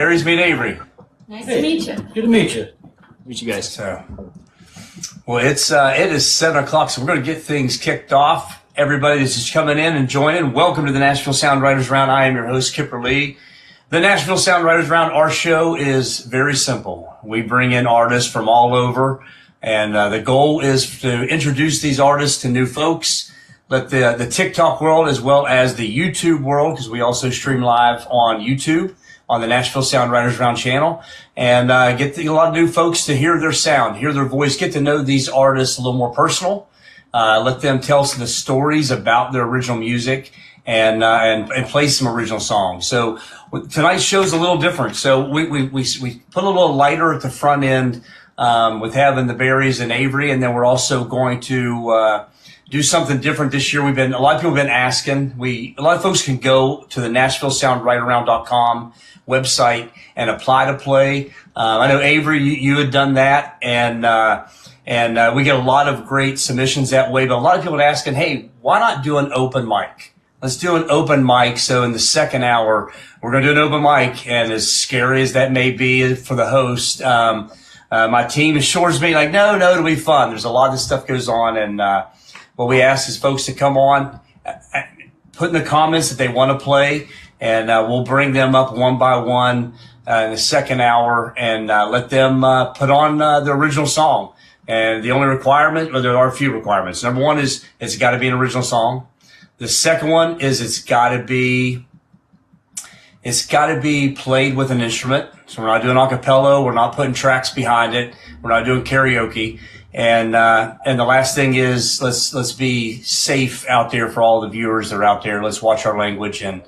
Aries meet Avery. Nice to meet you. Good to meet you. Meet you guys. So, well, it is 7 o'clock, so we're going to get things kicked off. Everybody that's just coming in and joining, welcome to the Nashville Sound Writers Round. I am your host, Kipper Lee. The Nashville Sound Writers Round, our show is very simple. We bring in artists from all over, and the goal is to introduce these artists to new folks. Let the TikTok world as well as the YouTube world, because we also stream live on YouTube on the Nashville Sound Writers Round channel, and get a lot of new folks to hear their sound, hear their voice, get to know these artists a little more personal. Let them tell us the stories about their original music and play some original songs. So tonight's show is a little different. So we put a little lighter at the front end with having the Berries and Avery, and then we're also going to do something different this year. A lot of people have been asking. A lot of folks can go to the NashvilleSoundWriterAround.com website and apply to play. I know Avery, you had done that, and we get a lot of great submissions that way. But a lot of people are asking, hey, why not do an open mic? Let's do an open mic. So in the second hour, we're going to do an open mic, and as scary as that may be for the host, my team assures me like, no, it'll be fun. There's a lot of this stuff goes on, and what we ask is folks to come on, put in the comments that they want to play, and we'll bring them up one by one in the second hour and let them put on the original song. And the only requirement, or there are a few requirements. Number one is it's got to be an original song. The second one is it's got to be played with an instrument. So we're not doing a cappella. We're not putting tracks behind it. We're not doing karaoke. And the last thing is let's be safe out there for all the viewers that are out there. Let's watch our language and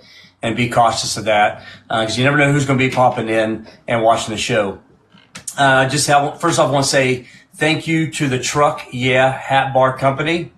be cautious of that, because you never know who's going to be popping in and watching the show. First off, I want to say thank you to the Truck Yeah Hat Bar Company.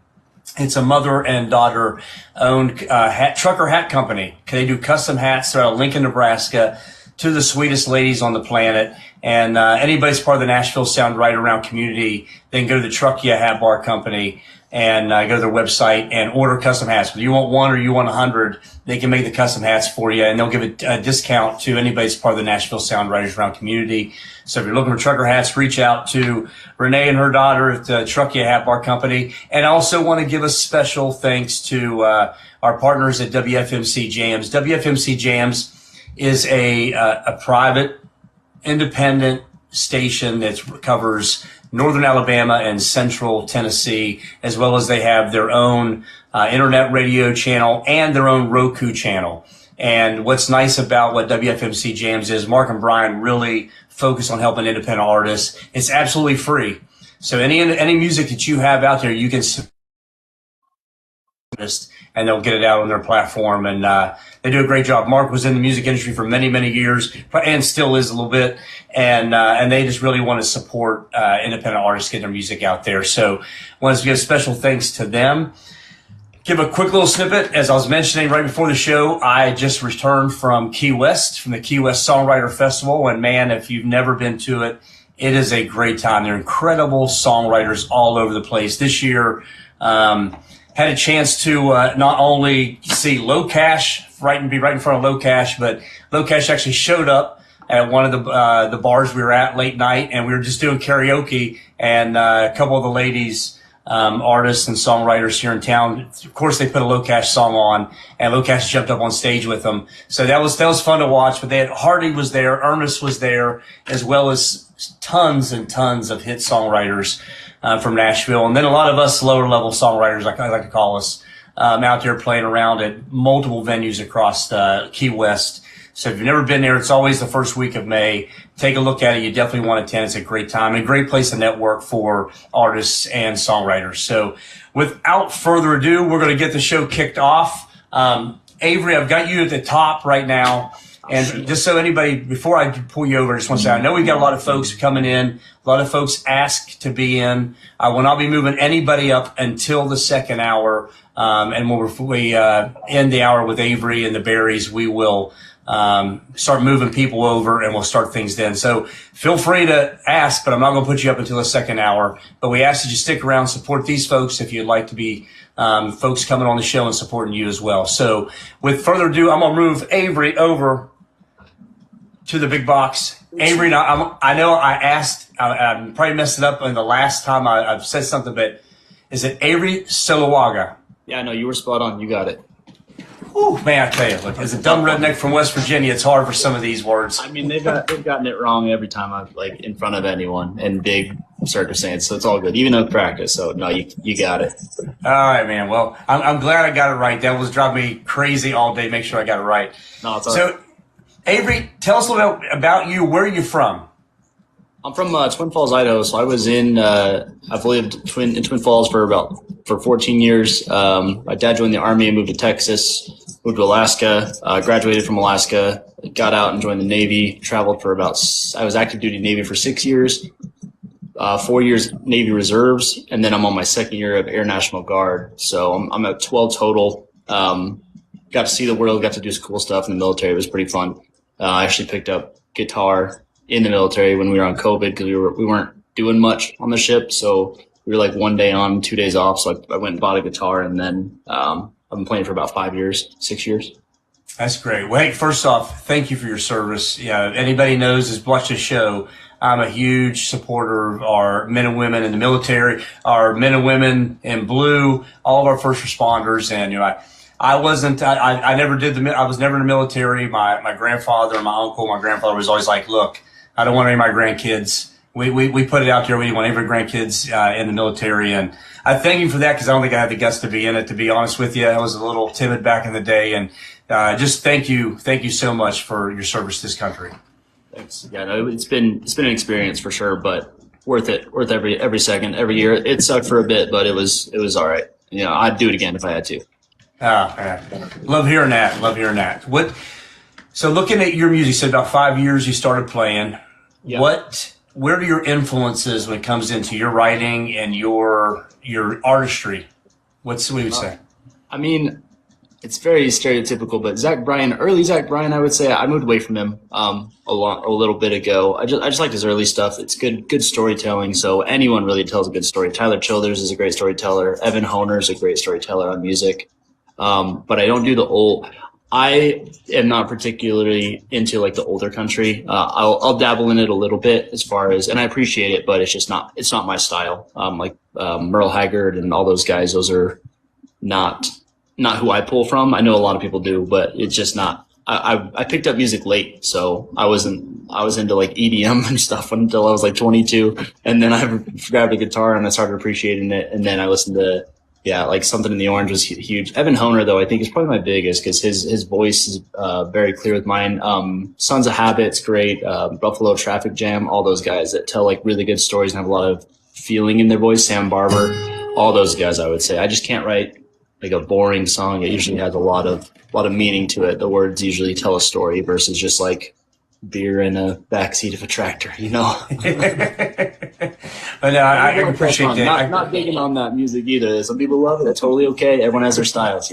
It's a mother and daughter owned trucker hat company. They do custom hats. They're out of Lincoln, Nebraska. Two of the sweetest ladies on the planet. And anybody's part of the Nashville Sound Right Around community, they can go to the Truck Yeah Hat Bar Company and go to their website and order custom hats. Whether you want one or you want 100, they can make the custom hats for you, and they'll give a discount to anybody's part of the Nashville Sound Writers Around community. So if you're looking for trucker hats, reach out to Renee and her daughter at the Truck Yeah Hat Bar Company. And I also want to give a special thanks to our partners at WFMC Jams. WFMC Jams is a private, independent station that covers northern Alabama and central Tennessee, as well as they have their own internet radio channel and their own Roku channel. And what's nice about what WFMC Jams is, Mark and Brian really focus on helping independent artists. It's absolutely free. So any music that you have out there, you can and they'll get it out on their platform, and they do a great job. Mark was in the music industry for many, many years, and still is a little bit, and they just really want to support independent artists getting their music out there. So I wanted to give special thanks to them. Give a quick little snippet. As I was mentioning right before the show, I just returned from Key West, from the Key West Songwriter Festival, and man, if you've never been to it, it is a great time. There are incredible songwriters all over the place. This year, had a chance to not only see Low Cash, be right in front of Low Cash, but Low Cash actually showed up at one of the bars we were at late night, and we were just doing karaoke, and a couple of the ladies, artists and songwriters here in town, of course, they put a Low Cash song on, and Low Cash jumped up on stage with them. So that was fun to watch. But Hardy was there, Ernest was there, as well as tons and tons of hit songwriters from Nashville, and then a lot of us lower level songwriters, I like to call us, out there playing around at multiple venues across Key West. So if you've never been there, it's always the first week of May. Take a look at it. You definitely want to attend. It's a great time and a great place to network for artists and songwriters. So without further ado, we're going to get the show kicked off. Avery, I've got you at the top right now. And just so anybody, before I pull you over, I just want to say, I know we've got a lot of folks coming in. A lot of folks ask to be in. I will not be moving anybody up until the second hour. And when we end the hour with Avery and the Berries, we will start moving people over, and we'll start things then. So feel free to ask, but I'm not going to put you up until the second hour. But we ask that you stick around, support these folks if you'd like to be folks coming on the show and supporting you as well. So with further ado, I'm going to move Avery over to the big box. Avery, I know I asked, I probably messed it up in the last time I've said something, but is it Avery Solowaga? Yeah, no, you were spot on. You got it. Whew, man, I tell you, look, as a dumb redneck from West Virginia, it's hard for some of these words. I mean, they've gotten it wrong every time I've like in front of anyone in big circumstance, so it's all good, even though practice. So no, you got it. All right, man. Well, I'm glad I got it right. That was driving me crazy all day. Make sure I got it right. No, it's all So, right. Avery, tell us a little bit about you. Where are you from? I'm from Twin Falls, Idaho. So I was I've lived in Twin Falls for 14 years. My dad joined the Army and moved to Texas, moved to Alaska, graduated from Alaska, got out and joined the Navy, traveled for I was active duty Navy for 6 years, 4 years Navy Reserves, and then I'm on my second year of Air National Guard. So I'm at 12 total. Got to see the world, got to do some cool stuff in the military. It was pretty fun. I actually picked up guitar in the military when we were on COVID because we weren't doing much on the ship. So we were like 1 day on, 2 days off. So I went and bought a guitar, and then I've been playing for about 6 years. That's great. Well, hey, first off, thank you for your service. Yeah, anybody knows has watched this show. I'm a huge supporter of our men and women in the military, our men and women in blue, all of our first responders. And I was never in the military. My grandfather and my uncle, my grandfather was always like, look, I don't want any of my grandkids. We put it out there. We didn't want any of our grandkids in the military. And I thank him for that because I don't think I had the guts to be in it, to be honest with you. I was a little timid back in the day. And just thank you so much for your service to this country. Thanks. Yeah, no, it's been an experience for sure, but worth it. Worth every second, every year. It sucked for a bit, but it was all right. I'd do it again if I had to. Love hearing that. So looking at your music, so about 5 years you started playing. Yeah. Where do your influences when it comes into your writing and your artistry? What would you say? I mean, it's very stereotypical, but early Zach Bryan, I would say I moved away from him a little bit ago. I just liked his early stuff. It's good storytelling. So anyone really tells a good story. Tyler Childers is a great storyteller. Evan Honer is a great storyteller on music. But I don't do the old. I am not particularly into like the older country. I'll dabble in it a little bit and I appreciate it, but it's not my style. Like Merle Haggard and all those guys, those are not who I pull from. I know a lot of people do, but it's just not. I picked up music late, so I was into like EDM and stuff until I was like 22, and then I grabbed a guitar and I started appreciating it, and then I listened to. Yeah, like Something in the Orange was huge. Evan Honer, though, I think is probably my biggest because his voice is very clear with mine. Sons of Habit's great. Buffalo Traffic Jam, all those guys that tell like really good stories and have a lot of feeling in their voice. Sam Barber, all those guys, I would say. I just can't write like a boring song. It usually has a lot of meaning to it. The words usually tell a story versus just like beer in a backseat of a tractor, But no, I appreciate that. Not digging on that music either. Some people love it. It's totally okay. Everyone has their styles,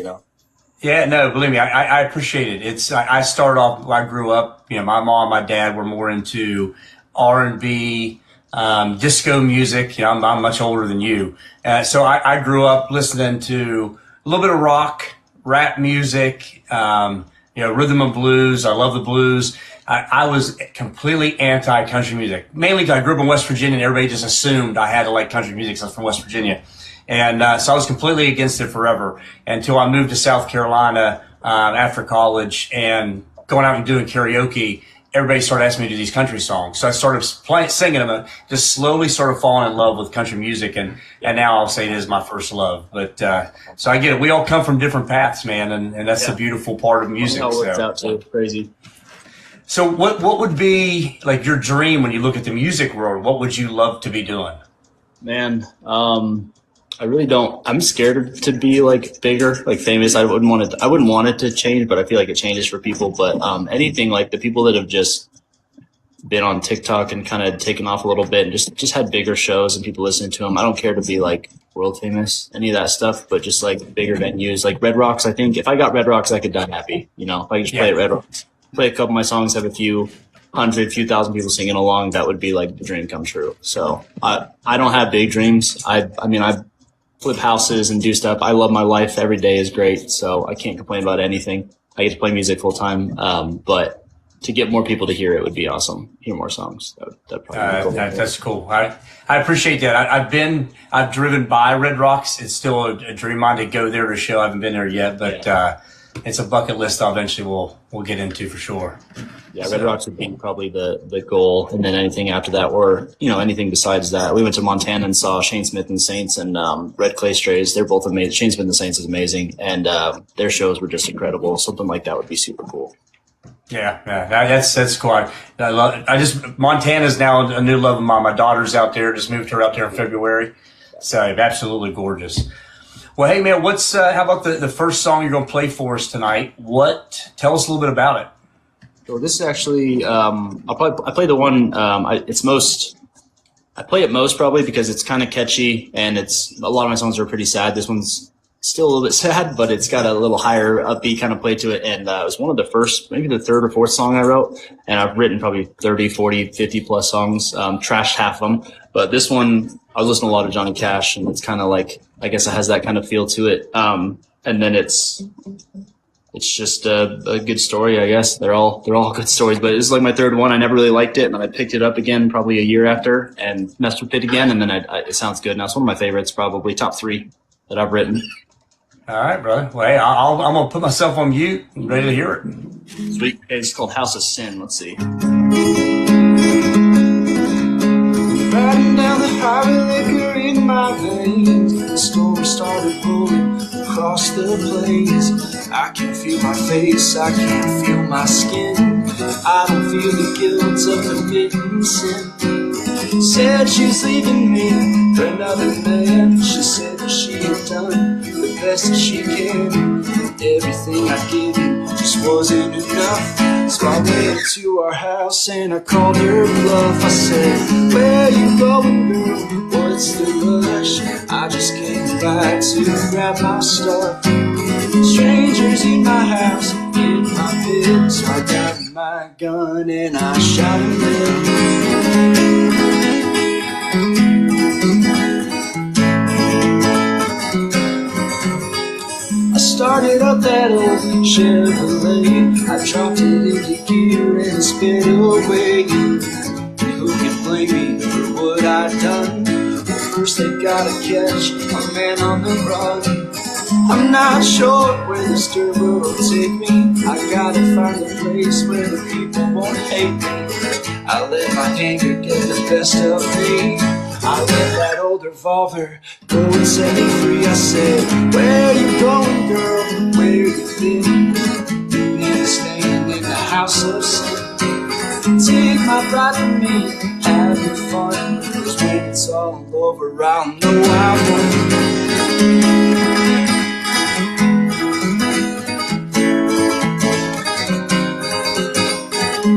Yeah, no, believe me, I appreciate it. I started off. I grew up. My mom, my dad were more into R&B, disco music. I'm much older than you, so I grew up listening to a little bit of rock, rap music, rhythm and blues. I love the blues. I was completely anti-country music, mainly because I grew up in West Virginia and everybody just assumed I had to like country music because I was from West Virginia. And so I was completely against it forever until I moved to South Carolina after college and going out and doing karaoke. Everybody started asking me to do these country songs. So I started singing them and just slowly started falling in love with country music. And now I'll say it is my first love. But so I get it. We all come from different paths, man. And that's the beautiful part of music. It works out too. Crazy. So what would be like your dream when you look at the music world? What would you love to be doing? Man, I really don't. I'm scared to be like bigger, like famous. I wouldn't want it to change, but I feel like it changes for people. But anything like the people that have just been on TikTok and kind of taken off a little bit and just had bigger shows and people listening to them. I don't care to be like world famous, any of that stuff, but just like bigger venues, like Red Rocks. I think if I got Red Rocks, I could die happy. If I could just play at Red Rocks. Play a couple of my songs, have a few thousand people singing along, that would be like the dream come true. So I don't have big dreams. I flip houses and do stuff. I love my life. Every day is great. So I can't complain about anything. I get to play music full time. But to get more people to hear it would be awesome. Hear more songs. That'd probably be cool. That's cool. I appreciate that. I've driven by Red Rocks. It's still a dream of mine to go there to show. I haven't been there yet, but it's a bucket list eventually we'll get into for sure. Yeah, Red Rocks would be probably the goal, and then anything after that, or anything besides that. We went to Montana and saw Shane Smith and the Saints and Red Clay Strays. They're both amazing. Shane Smith and the Saints is amazing, and their shows were just incredible. Something like that would be super cool. Yeah, that's cool. Montana's now a new love of mine. My daughter's out there. Just moved her out there in February, so absolutely gorgeous. Well, hey man, how about the first song you're going to play for us tonight? Tell us a little bit about it. So this is actually, I play the one, I play it most probably because it's kind of catchy, and a lot of my songs are pretty sad. This one's still a little bit sad, but it's got a little higher upbeat kind of play to it. And it was one of the first, maybe the third or fourth song I wrote. And I've written probably 30, 40, 50 plus songs, trashed half of them. But this one, I was listening to a lot of Johnny Cash, and it's kind of like, I guess it has that kind of feel to it. And then it's just a good story, I guess. They're all good stories, but it's like my third one. I never really liked it, and then I picked it up again probably a year after and messed with it again, and then it sounds good now. It's one of my favorites, probably top 3 that I've written. All right, brother. Well, hey, I'm going to put myself on mute and ready to hear it. Sweet. It's called House of Sin. Let's see. Riding down the highway, liquor in my veins. The storm started rolling across the plains. I can feel my face, I can't feel my skin. I don't feel the guilt of committing sin. Said she's leaving me for another man. She said that she had done the best that she can. Everything I'd given just wasn't enough. So I went to our house and I called her bluff. I said, where you going, girl? What's the rush? I just came by to grab my stuff. Strangers in my house, in my bed. So I got my gun and I shot him dead. Started up that old Chevrolet. I dropped it into gear and sped away. Who can blame me for what I'd done? Well, first they gotta catch a man on the run. I'm not sure where this dirt road will take me. I gotta find a place where the people won't hate me. I let my anger get the best of me. I let that old revolver go and set me free. I said, where you going, girl? Where you been? You been staying in the house of sin. Take my bride from me, have your fun. 'Cause when it's all over, I'll know I won.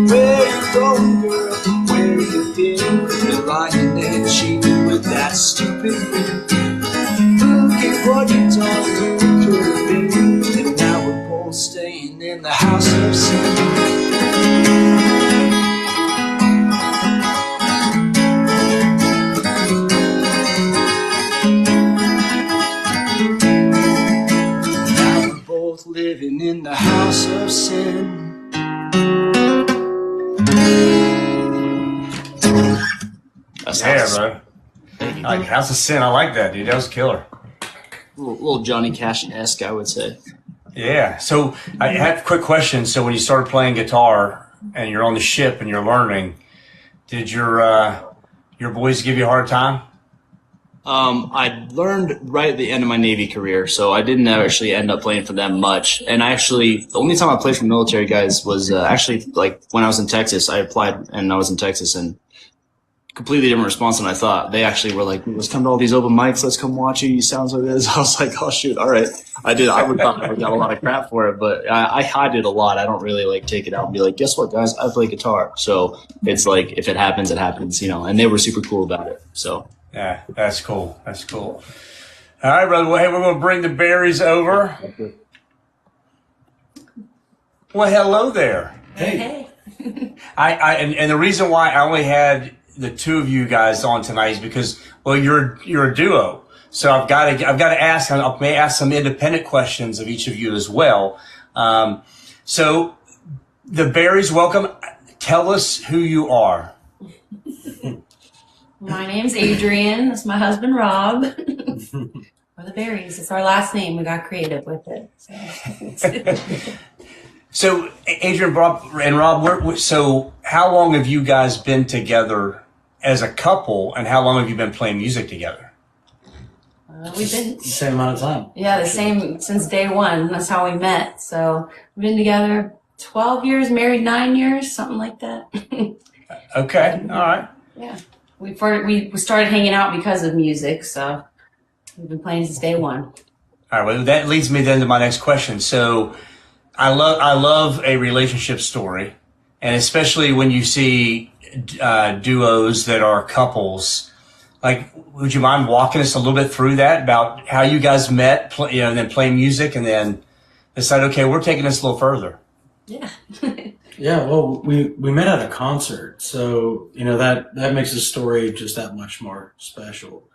Where you going, girl? Where you been? You're lying there cheating with that stupid friend. Look at what you done, who could have been? And now we're both staying in the house of sin. Now we're both living in the house of sin. Yeah, bro. Like House of Sin, I like that, dude. That was killer. Little Johnny Cash-esque, I would say. Yeah. So I have a quick question. So when you started playing guitar and you're on the ship and you're learning, did your boys give you a hard time? I learned right at the end of my Navy career, so I didn't actually end up playing for them much. And the only time I played for military guys was actually like when I was in Texas. I applied and I was in Texas, and completely different response than I thought. They actually were like, let's come to all these open mics. Let's come watch you. You sound like this. I was like, oh shoot. All right. I would thought I got a lot of crap for it, but I hide it a lot. I don't really like take it out and be like, guess what guys? I play guitar. So it's like, if it happens, it happens, and they were super cool about it. So. Yeah, that's cool. That's cool. All right, brother. Well, hey, we're going to bring the berries over. Well, hello there. Hey. And the reason why I only had the two of you guys on tonight is because, well, you're a duo. So I've got to ask, I may ask some independent questions of each of you as well. So The Berries, welcome. Tell us who you are. My name's Adrian. That's my husband, Rob. Or the Berries. It's our last name. We got creative with it. So, Adrian and Rob, so how long have you guys been together as a couple, and how long have you been playing music together? We've been the same amount of time. Yeah, the same since day one. That's how we met. So we've been together 12 years, married 9 years, something like that. Okay, all right. Yeah, we started hanging out because of music, so we've been playing since day one. All right. Well, that leads me then to my next question. So, I love a relationship story, and especially when you see duos that are couples. Like, would you mind walking us a little bit through that about how you guys met, and then play music, and then decide, okay, we're taking this a little further? Yeah. Yeah, well, we met at a concert, so that makes the story just that much more special.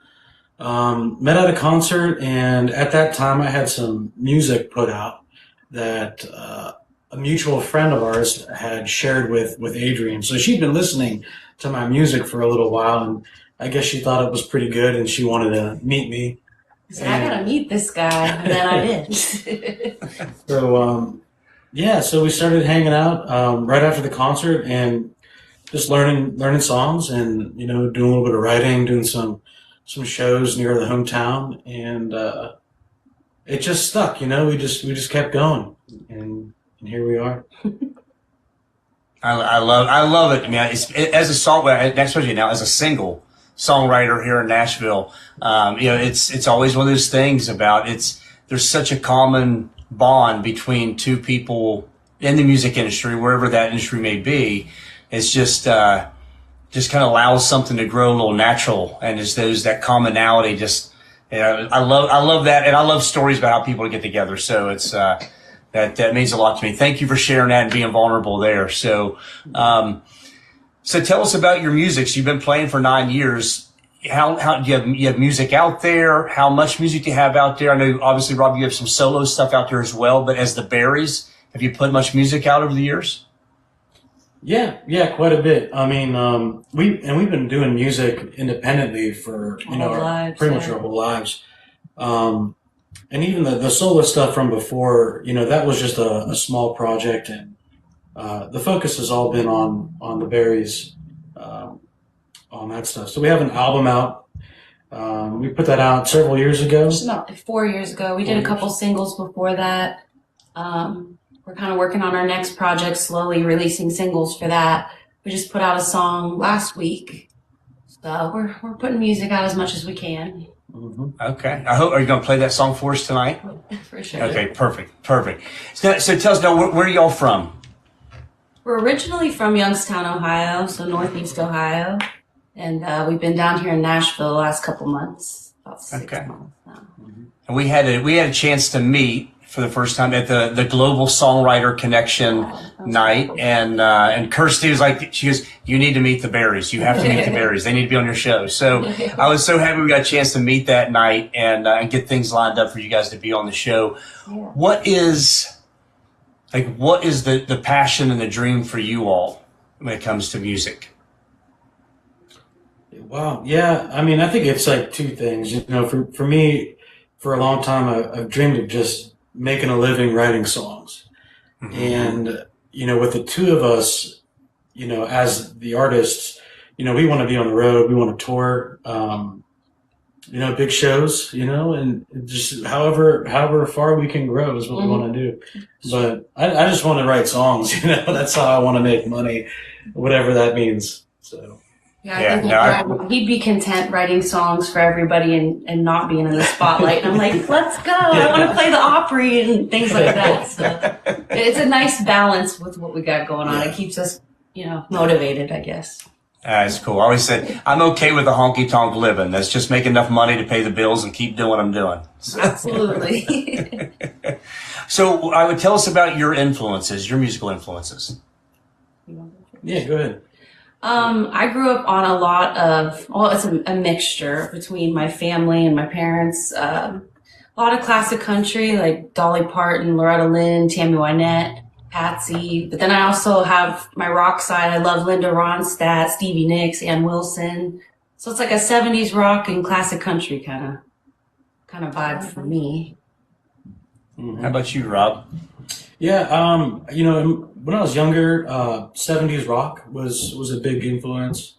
Met at a concert, and at that time I had some music put out that a mutual friend of ours had shared with Adrian. So she'd been listening to my music for a little while, and I guess she thought it was pretty good, and she wanted to meet me. So I gotta meet this guy, and then I did. So so we started hanging out right after the concert and just learning songs and doing a little bit of writing, doing some shows near the hometown, and it just stuck. We just kept going, and here we are. I love it. I mean, as a songwriter, especially now as a single songwriter here in Nashville, it's always one of those things about there's such a common bond between two people in the music industry, wherever that industry may be. It's just kind of allows something to grow a little natural, and there's that commonality. Just I love that, and I love stories about how people get together. So it's that means a lot to me. Thank you for sharing that and being vulnerable there. So so tell us about your music. So you've been playing for 9 years. How do you have music out there? How much music do you have out there? I know obviously, Rob, you have some solo stuff out there as well. But as the Berries, have you put much music out over the years? Yeah, quite a bit. I mean, we've been doing music independently for pretty much our whole lives. And even the solo stuff from before, that was just a small project, and the focus has all been on the Berries, on that stuff. So we have an album out. We put that out several years ago. Just about 4 years ago. We did a couple singles before that. We're kind of working on our next project, slowly releasing singles for that. We just put out a song last week. So we're putting music out as much as we can. Mm-hmm. Okay. Are you going to play that song for us tonight? For sure. Okay, perfect. So tell us now, where are y'all from? We're originally from Youngstown, Ohio, so Northeast Ohio. And we've been down here in Nashville the last couple months, about 6 months now. And we had a chance to meet for the first time at the Global Songwriter Connection night, and Kirsty was like, she goes, "You need to meet the Berries. You have to meet the Berries. They need to be on your show." So I was so happy we got a chance to meet that night and get things lined up for you guys to be on the show. Yeah. What is the passion and the dream for you all when it comes to music? Wow. Yeah. I mean, I think it's like two things. For me, for a long time, I've dreamed of just making a living writing songs. Mm-hmm. And, with the two of us, as the artists, we want to be on the road. We want to tour, big shows, and just however far we can grow is what we want to do. But I just want to write songs, that's how I want to make money, whatever that means. So. Yeah, I think he'd be content writing songs for everybody and not being in the spotlight. And I'm like, let's go. I want to play the Opry and things like that. So it's a nice balance with what we got going on. It keeps us, motivated, I guess. That's cool. I always said, I'm okay with the honky-tonk living. That's just make enough money to pay the bills and keep doing what I'm doing. So. Absolutely. So I would tell us about your influences, your musical influences. Yeah, go ahead. I grew up on a lot of, it's a mixture between my family and my parents. A lot of classic country like Dolly Parton, Loretta Lynn, Tammy Wynette. Patsy. But then I also have my rock side. I love Linda Ronstadt, Stevie Nicks, Ann Wilson. So it's like a 70s rock and classic country kind of vibe for me. How about you, Rob? Yeah, you know, when I was younger, 70s rock was a big influence.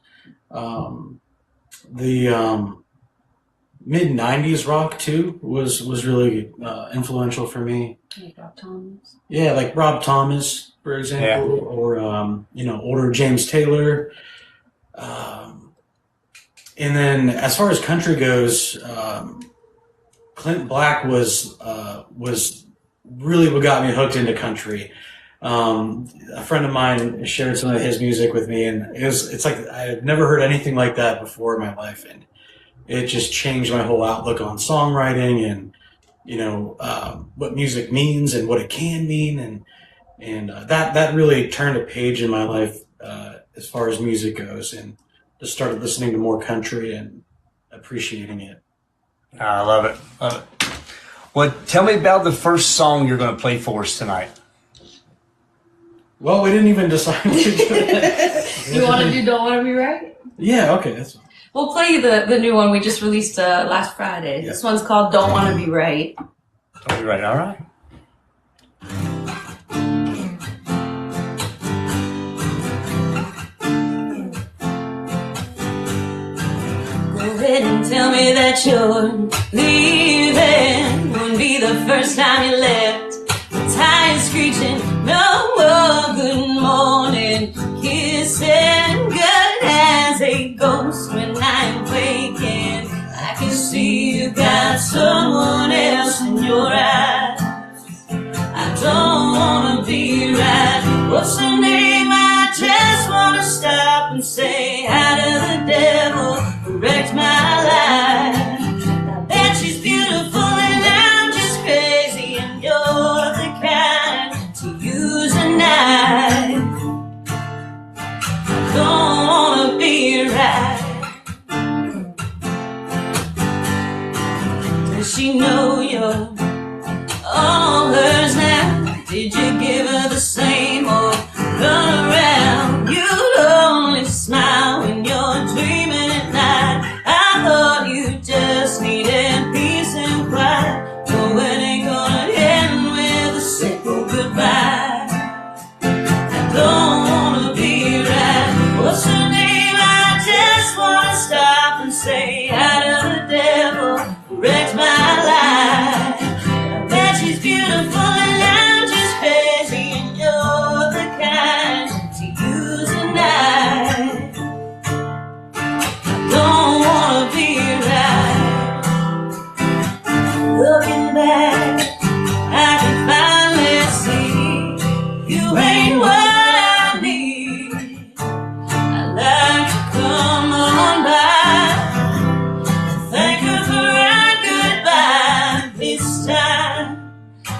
The mid 90s rock too was really influential for me. Like Rob Thomas. Yeah, like Rob Thomas, for example, or you know, older James Taylor. And then as far as country goes, Clint Black was really what got me hooked into country. A friend of mine shared some of his music with me, and it's like I had never heard anything like that before in my life, and it just changed my whole outlook on songwriting and, you know, what music means and what it can mean, and that really turned a page in my life as far as music goes, and just started listening to more country and appreciating it. I love it. Love it. Well, tell me about the first song you're going to play for us tonight. Well, we didn't even decide what to do that. You want to do Don't Want to Be Right? Yeah, okay. That's fine. We'll play the new one we just released last Friday. Yeah. This one's called Don't Want to Be Right. Don't be right. All right. Go ahead and tell me that you're leaving. Wouldn't be the first time you left. The tires screeching, no more good morning. Kissing good as a ghost when I'm waking. I can see you got someone else in your eyes. I don't wanna be right. What's the name? I just wanna stop and say hi to the devil who wrecked my life. I bet she's beautiful and I'm just crazy, and you're the kind to use a knife. I don't wanna be right. Does she know you're all hers now? Did you give her the same or run around? You'd only smile when you're dreaming at night. I thought you just needed peace and quiet. No, it ain't gonna end with a simple goodbye. I don't wanna be right. What's her name? I just wanna stop and say hi to the devil who wrecked my life. I bet she's beautiful and I'm just crazy, and you're the kind to use a knife. I don't wanna be right. Looking back, I can finally see you ain't what I need. I'd like to come on by, thank her for our goodbye. This time I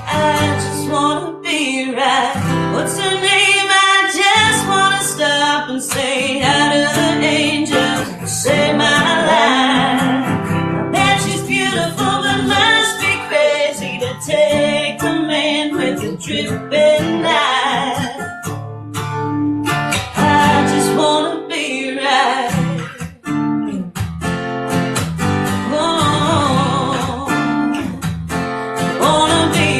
just wanna be right. What's her name? I just wanna stop and say hi to the angels who saved my life. I bet she's beautiful but must be crazy to take the man with the dripping knife. I just wanna be right. Oh, wanna be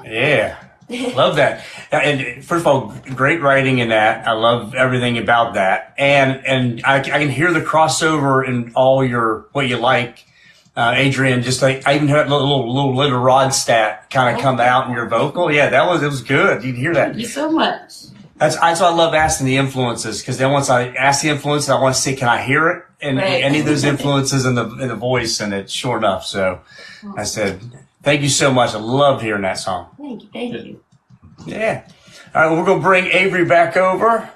Yeah. Love that. And first of all, great writing in that. I love everything about that. And I can hear the crossover in all your, what you like. Adrian, just like, I even heard a little Linda Ronstadt kind of come out in your vocal. Yeah, it was good. You can hear that. Thank you so much. That's why I love asking the influences, because then once I ask the influences, I want to see, can I hear it? And Right. any of those influences in the voice, and it's sure enough. So I said, thank you so much. I loved hearing that song. Thank you. Thank you. Yeah. All right, well, we're going to bring Avery back over.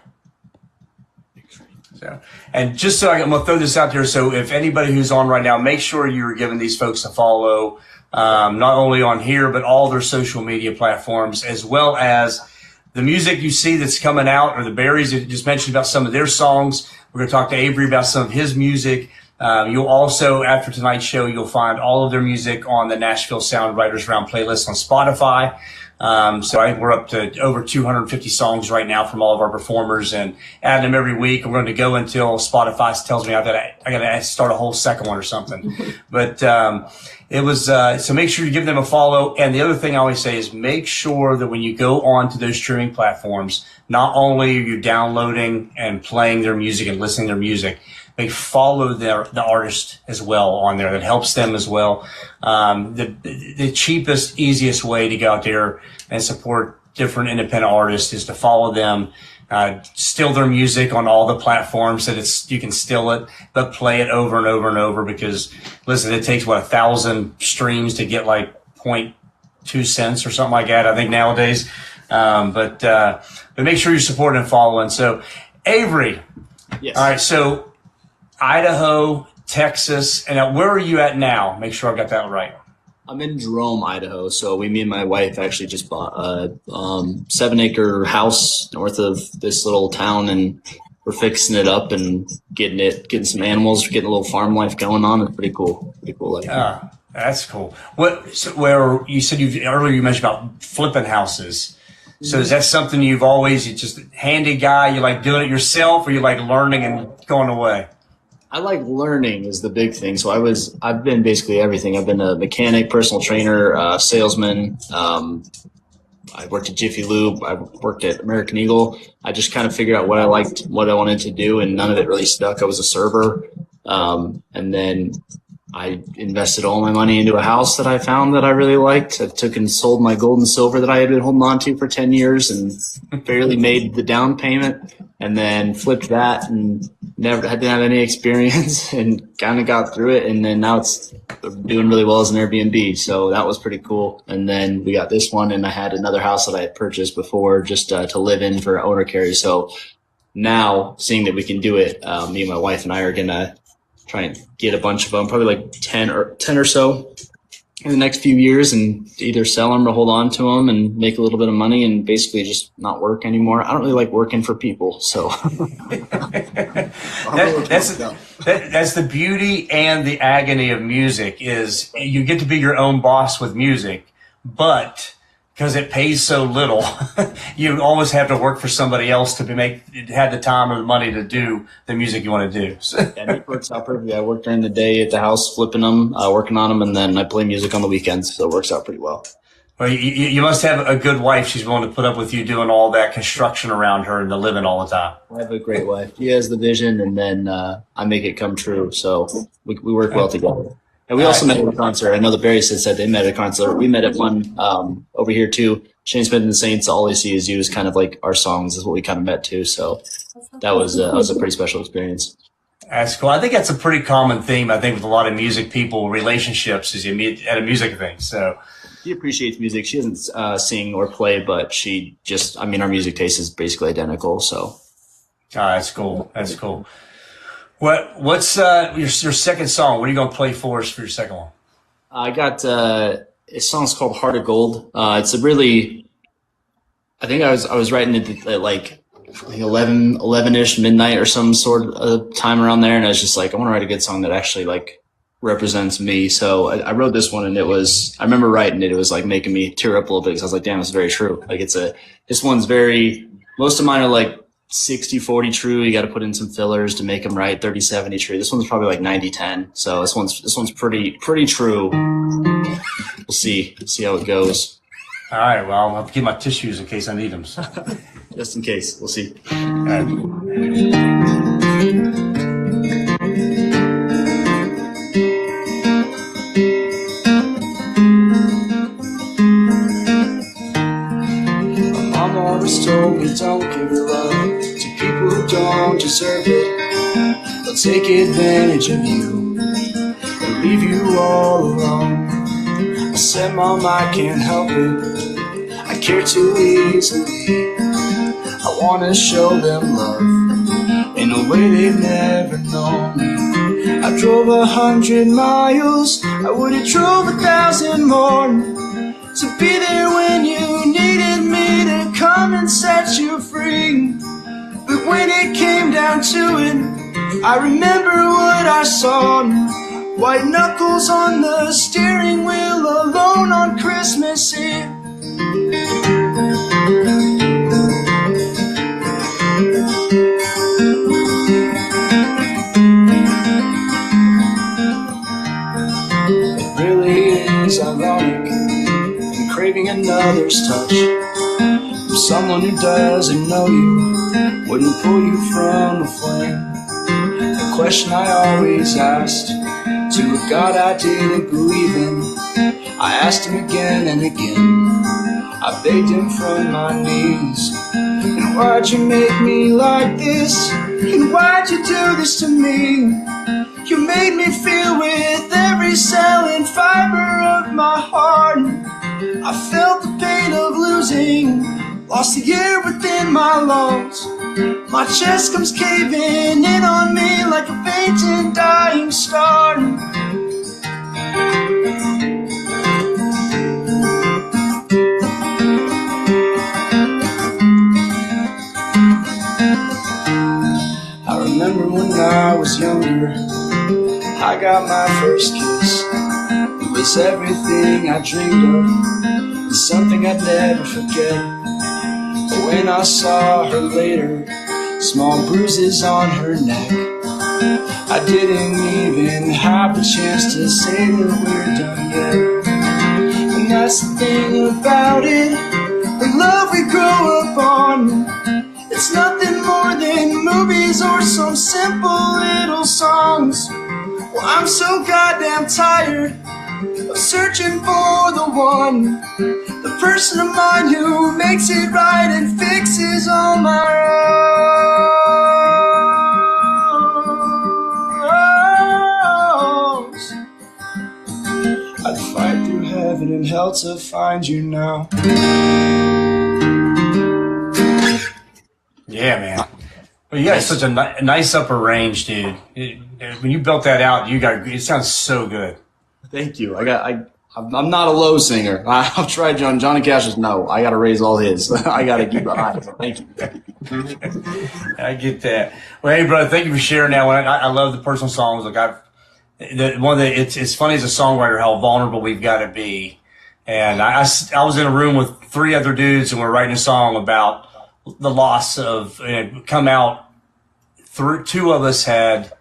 So, and just so I'm going to throw this out there, so if anybody who's on right now, make sure you're giving these folks a follow, not only on here, but all their social media platforms, as well as the music you see that's coming out, or the Berries that you just mentioned about some of their songs. We're going to talk to Avery about some of his music. You'll also, after tonight's show, you'll find all of their music on the Nashville Sound Writers Round playlist on Spotify. So I think we're up to over 250 songs right now from all of our performers, and adding them every week. We're going to go until Spotify tells me I got to start a whole second one or something. But it was so make sure you give them a follow. And the other thing I always say is make sure that when you go on to those streaming platforms, not only are you downloading and playing their music and listening to their music, they follow the artist as well on there. That helps them as well. The cheapest, easiest way to go out there and support different independent artists is to follow them, steal their music on all the platforms that you can steal it, but play it over and over and over, because listen, it takes 1,000 streams to get like 0.2 cents or something like that, I think nowadays. But make sure you're supporting and following. So Avery. Yes. All right. So Idaho, Texas, and where are you at now? Make sure I got that right. I'm in Jerome, Idaho. So me and my wife actually just bought a 7-acre house north of this little town, and we're fixing it up and getting some animals, getting a little farm life going on. It's pretty cool. Pretty cool. That's cool. Where you said earlier you mentioned about flipping houses. So is that something you've always, you're just a handy guy, you like doing it yourself, or you like learning and going away? I like learning is the big thing. So I've been basically everything. I've been a mechanic, personal trainer, salesman. I worked at Jiffy Lube. I worked at American Eagle. I just kind of figured out what I liked, what I wanted to do, and none of it really stuck. I was a server. And then I invested all my money into a house that I found that I really liked. I took and sold my gold and silver that I had been holding on to for 10 years and barely made the down payment, and then flipped that and didn't have any experience and kind of got through it. And then now it's doing really well as an Airbnb. So that was pretty cool. And then we got this one, and I had another house that I had purchased before just to live in for owner carry. So now seeing that we can do it, me and my wife and I are going to try and get a bunch of them, probably like 10 or so in the next few years, and either sell them or hold on to them and make a little bit of money and basically just not work anymore. I don't really like working for people, so. That's the beauty and the agony of music, is you get to be your own boss with music, but because it pays so little, you always have to work for somebody else to have the time or the money to do the music you want to do. And it works out perfectly. I work during the day at the house flipping them, working on them, and then I play music on the weekends, so it works out pretty well. Well, you must have a good wife. She's willing to put up with you doing all that construction around her and the living all the time. I have a great wife. She has the vision, and then I make it come true, so we work well together. And we also met at a concert. I know the Berries said they met at a concert. We met at one over here too. Shane Smith and the Saints, All I See Is You is kind of like our songs is what we kind of met to. So that was a pretty special experience. That's cool. I think that's a pretty common theme, I think, with a lot of music people, relationships, is you meet at a music thing. So she appreciates music. She doesn't sing or play, but she just, our music taste is basically identical. So. That's cool. That's cool. What's your second song? What are you going to play for us for your second one? I got a song's called Heart of Gold. It's a really, I think I was writing it at like 11-ish midnight or some sort of time around there, and I was just like, I want to write a good song that actually like represents me. So I wrote this one, and I remember writing it. It was like making me tear up a little bit because I was like, damn, it's very true. Like this one's most of mine are like 60-40 true. You got to put in some fillers to make them right. 30-70 true. This one's probably like 90-10. So this one's pretty true. We'll see how it goes. All right. Well, I'll have to get my tissues in case I need them. Just in case. We'll see. All right. Always told me don't give your love to people who don't deserve it. They'll take advantage of you and leave you all alone. I said, Mom, I can't help it. I care too easily. I want to show them love in a way they've never known. I drove 100 miles. I would have drove 1,000 more to be there when you needed me to come and say ring. But when it came down to it, I remember what I saw. White knuckles on the steering wheel, alone on Christmas Eve. It really is ironic, I'm craving another's touch from someone who doesn't know you, wouldn't pull you from the flame. The question I always asked to a God I didn't believe in, I asked him again and again. I begged him from my knees. And why'd you make me like this? And why'd you do this to me? You made me feel with every cell and fiber of my heart. I felt the pain of losing, lost the air within my lungs. My chest comes caving in on me like a faint and dying star. I remember when I was younger, I got my first kiss. It was everything I dreamed of, and something I'd never forget. But when I saw her later, small bruises on her neck, I didn't even have the chance to say that we're done yet. And that's the thing about it, the love we grow up on, it's nothing more than movies or some simple little songs. Well, I'm so goddamn tired of searching for the one, the person of mine who makes it right and fixes all my wrongs. I'd fight through heaven and hell to find you now. Yeah, man. Well, you got such a nice upper range, dude. When you built that out, it sounds so good. Thank you. I'm not a low singer. I've tried Johnny Cash's. No, I got to raise all his. I got to keep it high. Thank you. I get that. Well, hey, brother, thank you for sharing that one. I love the personal songs. Like it's funny as a songwriter how vulnerable we've got to be. And I was in a room with 3 other dudes and we're writing a song about the loss of, come out, 3 of us had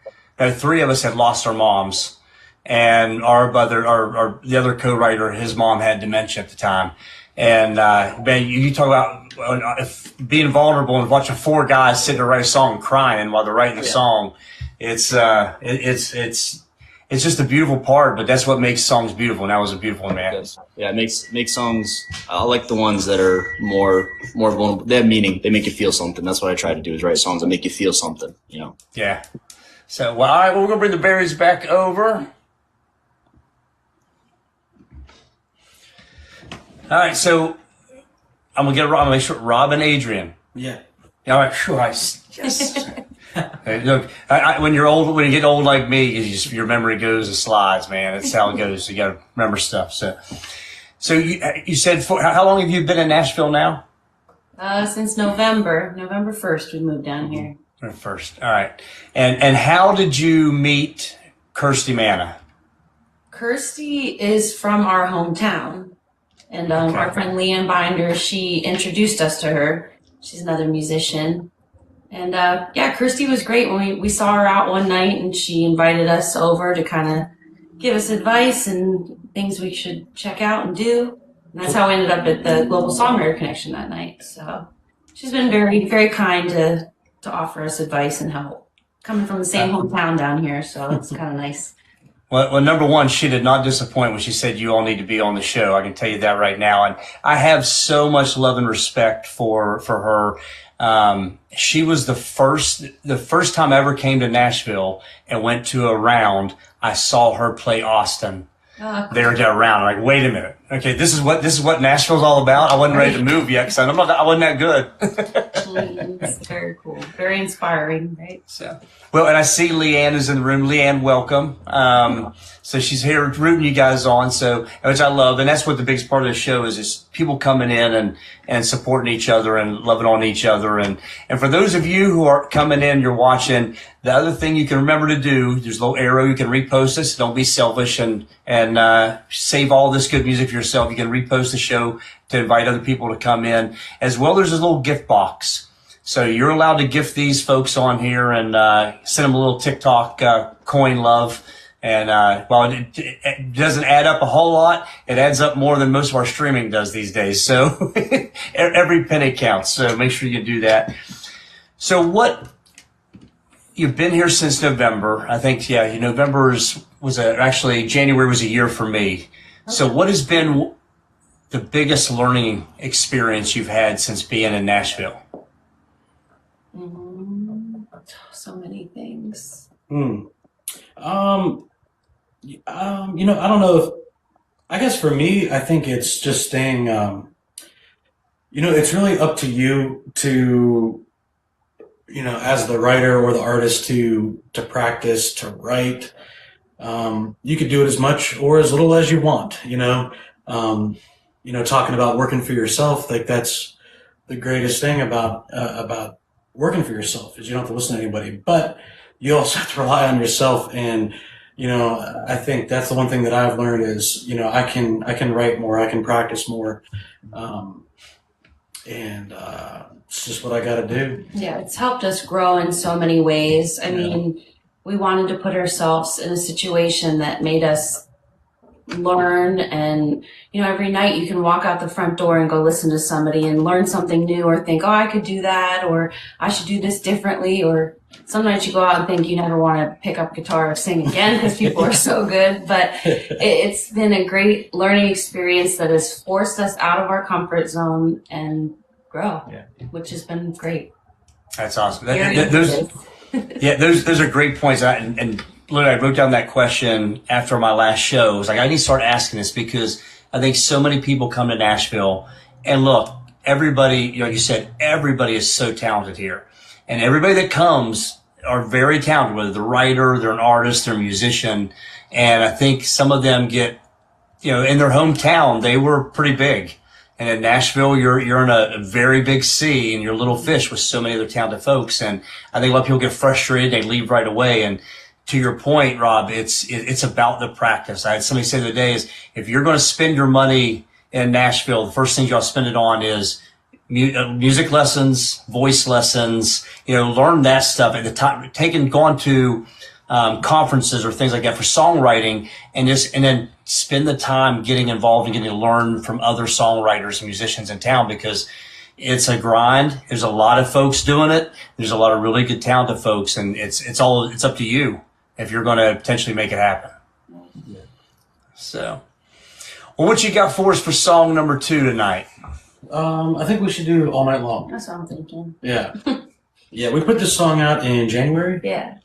lost our moms, and the other co-writer, his mom had dementia at the time. And, man, you talk about being vulnerable and watching 4 guys sitting there write a song crying while they're writing the song. It's just a beautiful part, but that's what makes songs beautiful. And that was a beautiful one, man. Yeah, it makes songs. I like the ones that are more vulnerable. They have meaning. They make you feel something. That's what I try to do, is write songs that make you feel something. Yeah. So, well, all right, we're gonna bring the berries back over. All right, so I'm gonna make sure Rob and Adrian. Yeah. All right, sure. Yes. Hey, look, when you get old like me, your memory goes and slides, man. That's how it goes. You got to remember stuff. So you said, how long have you been in Nashville now? Since November 1st, we moved down here. First, all right. And how did you meet Kirsty Manna? Kirsty is from our hometown, and our friend Leanne Binder, she introduced us to her. She's another musician. And Kirsty was great. When we saw her out one night, and she invited us over to kind of give us advice and things we should check out and do. And that's how we ended up at the Global Songwriter Connection that night. So she's been very, very kind to offer us advice and help. Coming from the same hometown down here, so it's kind of nice. Well, number one, she did not disappoint when she said you all need to be on the show. I can tell you that right now. And I have so much love and respect for her. She was the first time I ever came to Nashville and went to a round. I saw her play Austin. They were at a round. I'm like, wait a minute. Okay, this is what Nashville's all about. I wasn't ready to move yet because I wasn't that good. It's very cool, very inspiring, right? So, well, and I see Leanne is in the room. Leanne, welcome. So she's here rooting you guys on. So, which I love, and that's what the biggest part of the show is people coming in and supporting each other and loving on each other. And for those of you who are coming in, you're watching. The other thing you can remember to do, there's a little arrow. You can repost this. Don't be selfish and save all this good music for yourself. You can repost the show to invite other people to come in. As well, there's this little gift box. So you're allowed to gift these folks on here and send them a little TikTok coin love. And while it doesn't add up a whole lot, it adds up more than most of our streaming does these days. So every penny counts. So make sure you do that. So you've been here since November. I think, November actually January was a year for me. So what has been the biggest learning experience you've had since being in Nashville? So many things. I don't know I guess for me, I think it's just staying, it's really up to you to, as the writer or the artist to practice, to write. You could do it as much or as little as you want, talking about working for yourself, like that's the greatest thing about working for yourself is you don't have to listen to anybody, but you also have to rely on yourself. And, I think that's the one thing that I've learned is, I can write more, I can practice more. It's just what I got to do. Yeah, it's helped us grow in so many ways. I mean, we wanted to put ourselves in a situation that made us learn. And, every night you can walk out the front door and go listen to somebody and learn something new or think, oh, I could do that, or I should do this differently. Or some nights you go out and think you never want to pick up guitar or sing again because people are so good. But it's been a great learning experience that has forced us out of our comfort zone and grow, which has been great. That's awesome. Those are great points. And literally, I wrote down that question after my last show. I was like, I need to start asking this because I think so many people come to Nashville and look, everybody, like you said, everybody is so talented here. And everybody that comes are very talented, whether they're a writer, they're an artist, they're a musician. And I think some of them get, in their hometown, they were pretty big. And in Nashville, you're in a very big sea and you're a little fish with so many other talented folks. And I think a lot of people get frustrated. They leave right away. And to your point, Rob, it's about the practice. I had somebody say the other day is if you're going to spend your money in Nashville, the first thing y'all spend it on is music lessons, voice lessons, learn that stuff at the time, gone to conferences or things like that for songwriting and then spend the time getting involved and getting to learn from other songwriters and musicians in town because it's a grind. There's a lot of folks doing it. There's a lot of really good talented folks and it's up to you if you're going to potentially make it happen. Yeah. So, well, what you got for us for song number 2 tonight? I think we should do All Night Long. That's what I'm thinking. Yeah. Yeah, we put this song out in January. Yeah.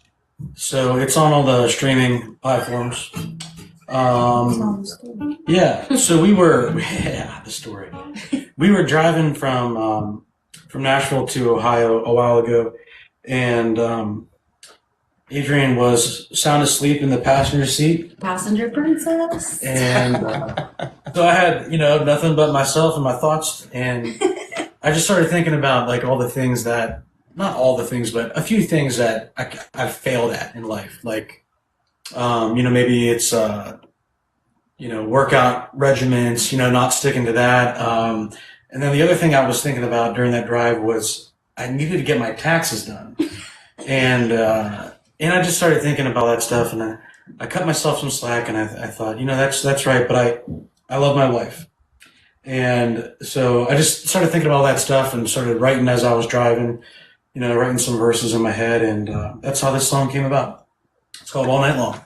So it's on all the streaming platforms. Yeah, so the story. We were driving from Nashville to Ohio a while ago, and Adrian was sound asleep in the passenger seat. Passenger princess. And so I had, nothing but myself and my thoughts, and I just started thinking about like all the things that, not all the things, but a few things that I've failed at in life. Like, maybe it's, workout regimens, not sticking to that. And then the other thing I was thinking about during that drive was I needed to get my taxes done. And I just started thinking about that stuff, and I cut myself some slack, and I thought, that's right, but I love my wife. And so I just started thinking about all that stuff and started writing as I was driving, writing some verses in my head, and that's how this song came about. It's called All Night Long.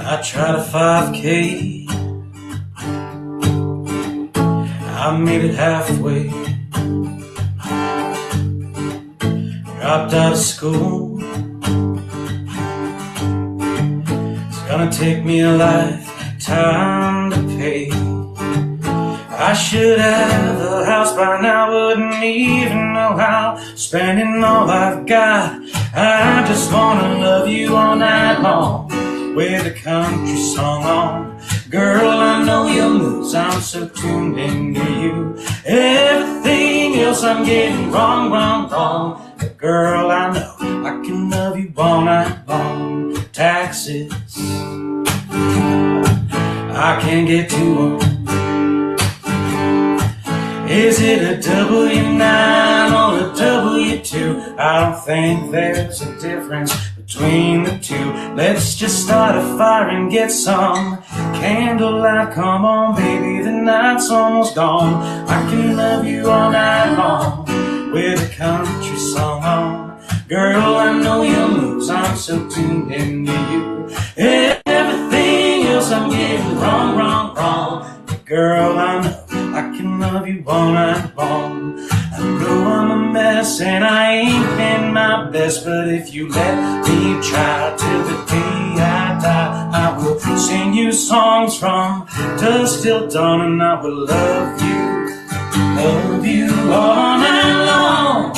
I tried a 5K, I made it halfway. dropped out of school. It's gonna take me a lifetime to pay. I should have a house by now, wouldn't even know how. Spending all I've got, I just wanna love you all night long with a country song on. Girl, I know your moves, I'm so tuned into you. Everything else I'm getting wrong, wrong, wrong. But girl, I know I can love you all night long. Taxes, I can't get to them. Is it a W9 or a W2? I don't think there's a difference between the two. Let's just start a fire and get some candlelight. Come on, baby, the night's almost gone. I can love you all night long with a country song on. Girl, I know your moves, I'm so tuned into you. Everything else I'm getting wrong, wrong, wrong. Girl, I know I can love you all night long. I know I'm a mess and I ain't been my best, but if you let me try till the day I die, I will sing you songs from dusk till dawn, and I will love you all night long.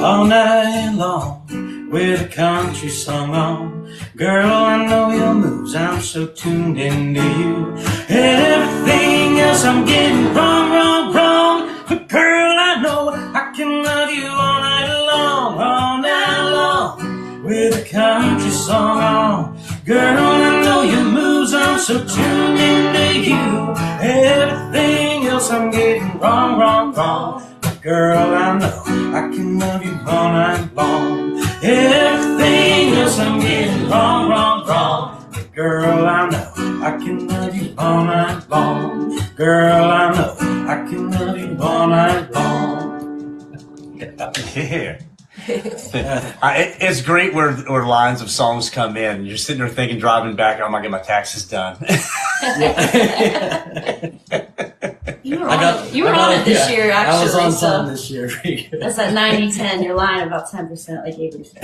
All night long with a country song on. Girl, I know your moves, I'm so tuned into you. Everything else I'm getting wrong, wrong, wrong. But girl, I know I can love you all night long with a country song on. Girl, I know your moves, I'm so tuned into you. Everything else I'm getting wrong, wrong, wrong. Girl, I know I can love you all night long. Everything else I'm getting wrong, wrong, wrong. Girl, I know I can love you all night long. Girl, I know I can love you all night long. Yeah. It's great where lines of songs come in. You're sitting there thinking, driving back, I'm gonna get my taxes done. You were on it this year, actually. I was on time this year. That's at 90-10. You're lying about 10%, like Avery said.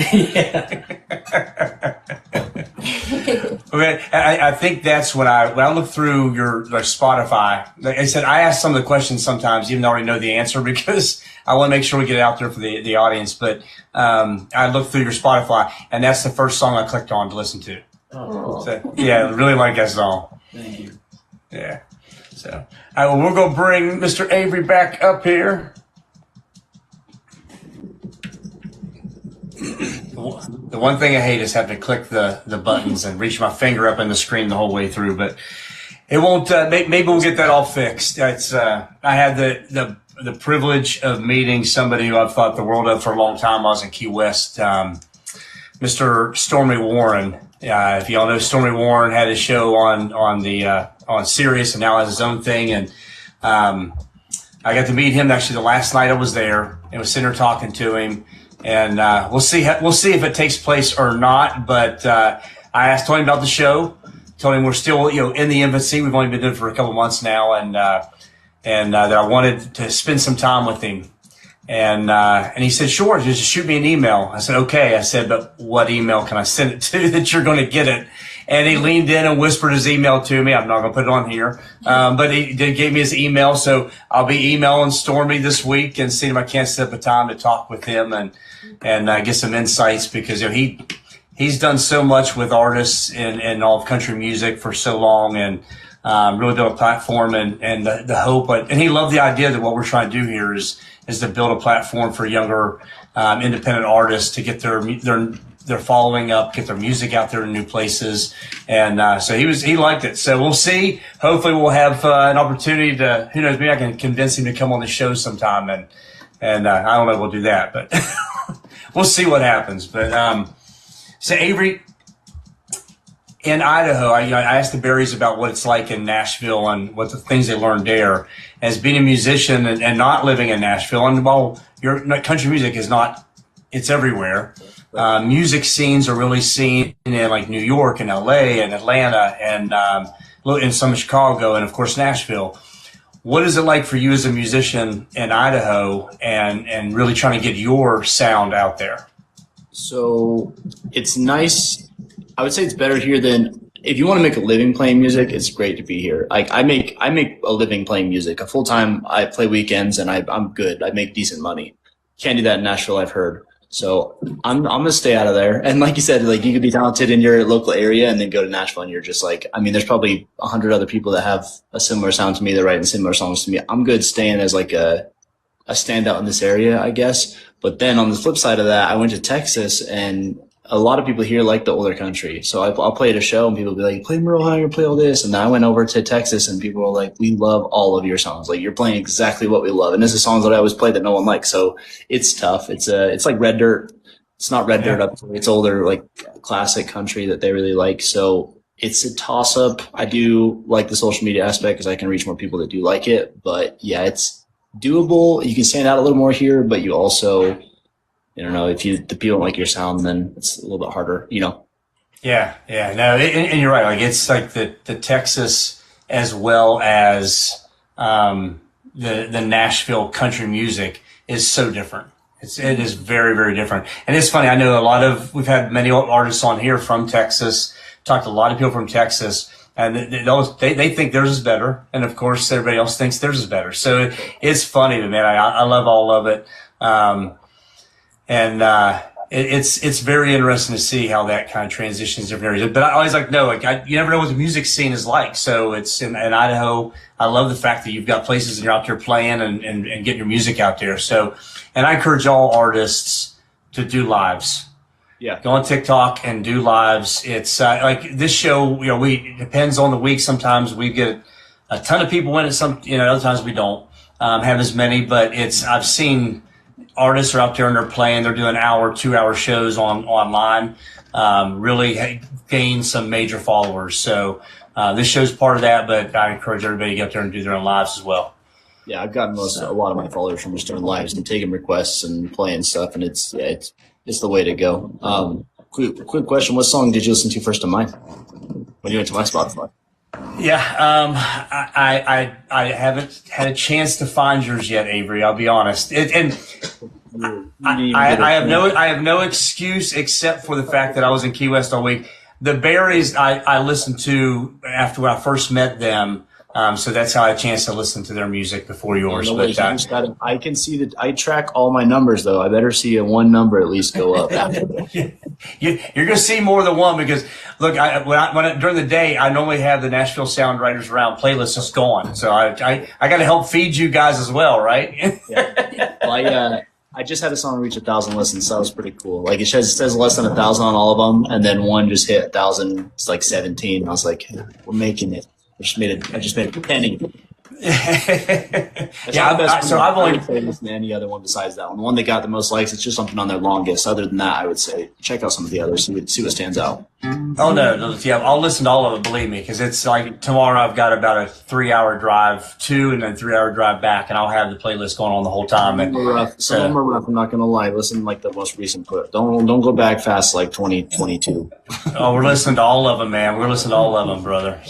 Okay, I think that's when I look through your Spotify. Like I said, I ask some of the questions sometimes, even though I already know the answer, because I want to make sure we get it out there for the audience. But I look through your Spotify, and that's the first song I clicked on to listen to. Oh, So, yeah, I really like that song. thank you. Yeah. So, all right, well, we're going to bring Mr. Avery back up here. The one thing I hate is having to click the buttons and reach my finger up in the screen the whole way through, but it won't, maybe we'll get that all fixed. It's, I had the privilege of meeting somebody who I've thought the world of for a long time. I was in Key West, Mr. Stormy Warren. If y'all know, Stormy Warren had a show on Sirius and now has his own thing. And, I got to meet him actually the last night I was there and was sitting there talking to him. And, we'll see if it takes place or not. But, I told him about the show, told him we're still, in the infancy. We've only been doing it for a couple months now. And that I wanted to spend some time with him. And he said, sure, just shoot me an email. I said, okay. I said, but what email can I send it to that you're going to get it? And he leaned in and whispered his email to me. I'm not going to put it on here. But he gave me his email. So I'll be emailing Stormy this week and seeing if I can't set up a time to talk with him and get some insights, because he's done so much with artists in all of country music for so long, and really built a platform and the hope. And he loved the idea that what we're trying to do here is to build a platform for younger independent artists to get their following up, get their music out there in new places. And so he liked it. So we'll see. Hopefully we'll have an opportunity to, who knows, maybe I can convince him to come on the show sometime. And I don't know if we'll do that, but we'll see what happens. But so Avery, in Idaho, I asked the Berries about what it's like in Nashville and what the things they learned there. As being a musician and not living in Nashville, and while your country music is not it's everywhere. Music scenes are really seen in like New York and LA and Atlanta and in some of Chicago and of course Nashville. What is it like for you as a musician in Idaho and really trying to get your sound out there? So it's nice. I would say it's better here than if you want to make a living playing music, it's great to be here. Like I make a living playing music. A full time, I play weekends and I'm good. I make decent money. Can't do that in Nashville, I've heard. So I'm gonna stay out of there. And like you said, like you could be talented in your local area and then go to Nashville and you're just like, I mean, there's probably 100 other people that have a similar sound to me. They're writing similar songs to me. I'm good staying as like a standout in this area, I guess. But then on the flip side of that, I went to Texas and a lot of people here like the older country. So I'll play at a show and people will be like, play Merle Haggard, play all this. And then I went over to Texas and people were like, we love all of your songs. Like you're playing exactly what we love. And this is songs that I always play that no one likes. So it's tough. It's like Red Dirt. It's not Red Dirt up. It's older, like classic country that they really like. So it's a toss up. I do like the social media aspect because I can reach more people that do like it. But yeah, it's doable. You can stand out a little more here, but you also, I don't know, if the people don't like your sound, then it's a little bit harder, you know? Yeah. No, and you're right. Like it's like the Texas as well as the Nashville country music is so different. It is very, very different. And it's funny. I know we've had many artists on here from Texas, talked to a lot of people from Texas, and they think theirs is better. And of course, everybody else thinks theirs is better. So it's funny, man. I love all of it. It's very interesting to see how that kind of transitions different areas. But I always like, you never know what the music scene is like. So it's in Idaho. I love the fact that you've got places that you're out there playing and getting your music out there. So, and I encourage all artists to do lives. Yeah. Go on TikTok and do lives. It's like this show, it depends on the week. Sometimes we get a ton of people in it. Other times we don't have as many, but I've seen artists are out there and they're playing. They're doing 2-hour shows online. Really gain some major followers. So this show's part of that, but I encourage everybody to get out there and do their own lives as well. Yeah, I've gotten a lot of my followers from just doing lives and taking requests and playing stuff, and it's the way to go. Quick question: what song did you listen to first of mine when you went to my Spotify? Yeah, I haven't had a chance to find yours yet, Avery. I'll be honest. I have no excuse except for the fact that I was in Key West all week. The Berries I listened to after when I first met them. So that's how I had a chance to listen to their music before yours. I can see that. I track all my numbers, though. I better see one number at least go up. You're going to see more than one because, look, during the day, I normally have the Nashville Sound Writers Around playlist just going. So I got to help feed you guys as well, right? Yeah. Well, I just had a song reach 1,000 listens, so that was pretty cool. Like it says less than 1,000 on all of them, and then one just hit 1,000. It's like 17. I was like, we're making it. I just made a penny. I've only played than any other one besides that one. The one that got the most likes, it's just something on their longest. Other than that, I would say check out some of the others, see what stands out. Oh no, yeah, I'll listen to all of it. Believe me, because it's like tomorrow I've got about a 3-hour drive to and then 3-hour drive back, and I'll have the playlist going on the whole time. Some of them are rough. I'm not gonna lie. Listen, like the most recent put. Don't go back fast like 2022. Oh, we're listening to all of them, man. We're listening to all of them, brother.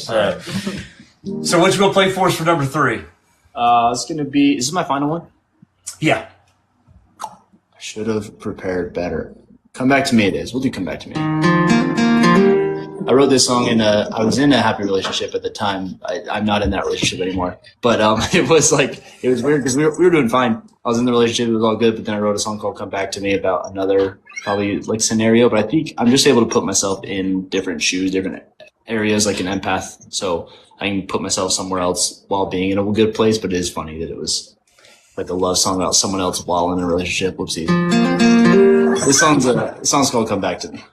So what you gonna play for us for number 3? It's gonna be. Is this my final one? Yeah. I should have prepared better. Come Back to Me. It is. We'll do Come Back to Me. I wrote this song I was in a happy relationship at the time. I'm not in that relationship anymore. But it was weird because we were doing fine. I was in the relationship, it was all good, but then I wrote a song called Come Back to Me about another probably like scenario. But I think I'm just able to put myself in different shoes, different areas, like an empath. So I can put myself somewhere else while being in a good place. But it is funny that it was like a love song about someone else while in a relationship. Whoopsies. This song's called Come Back to Me.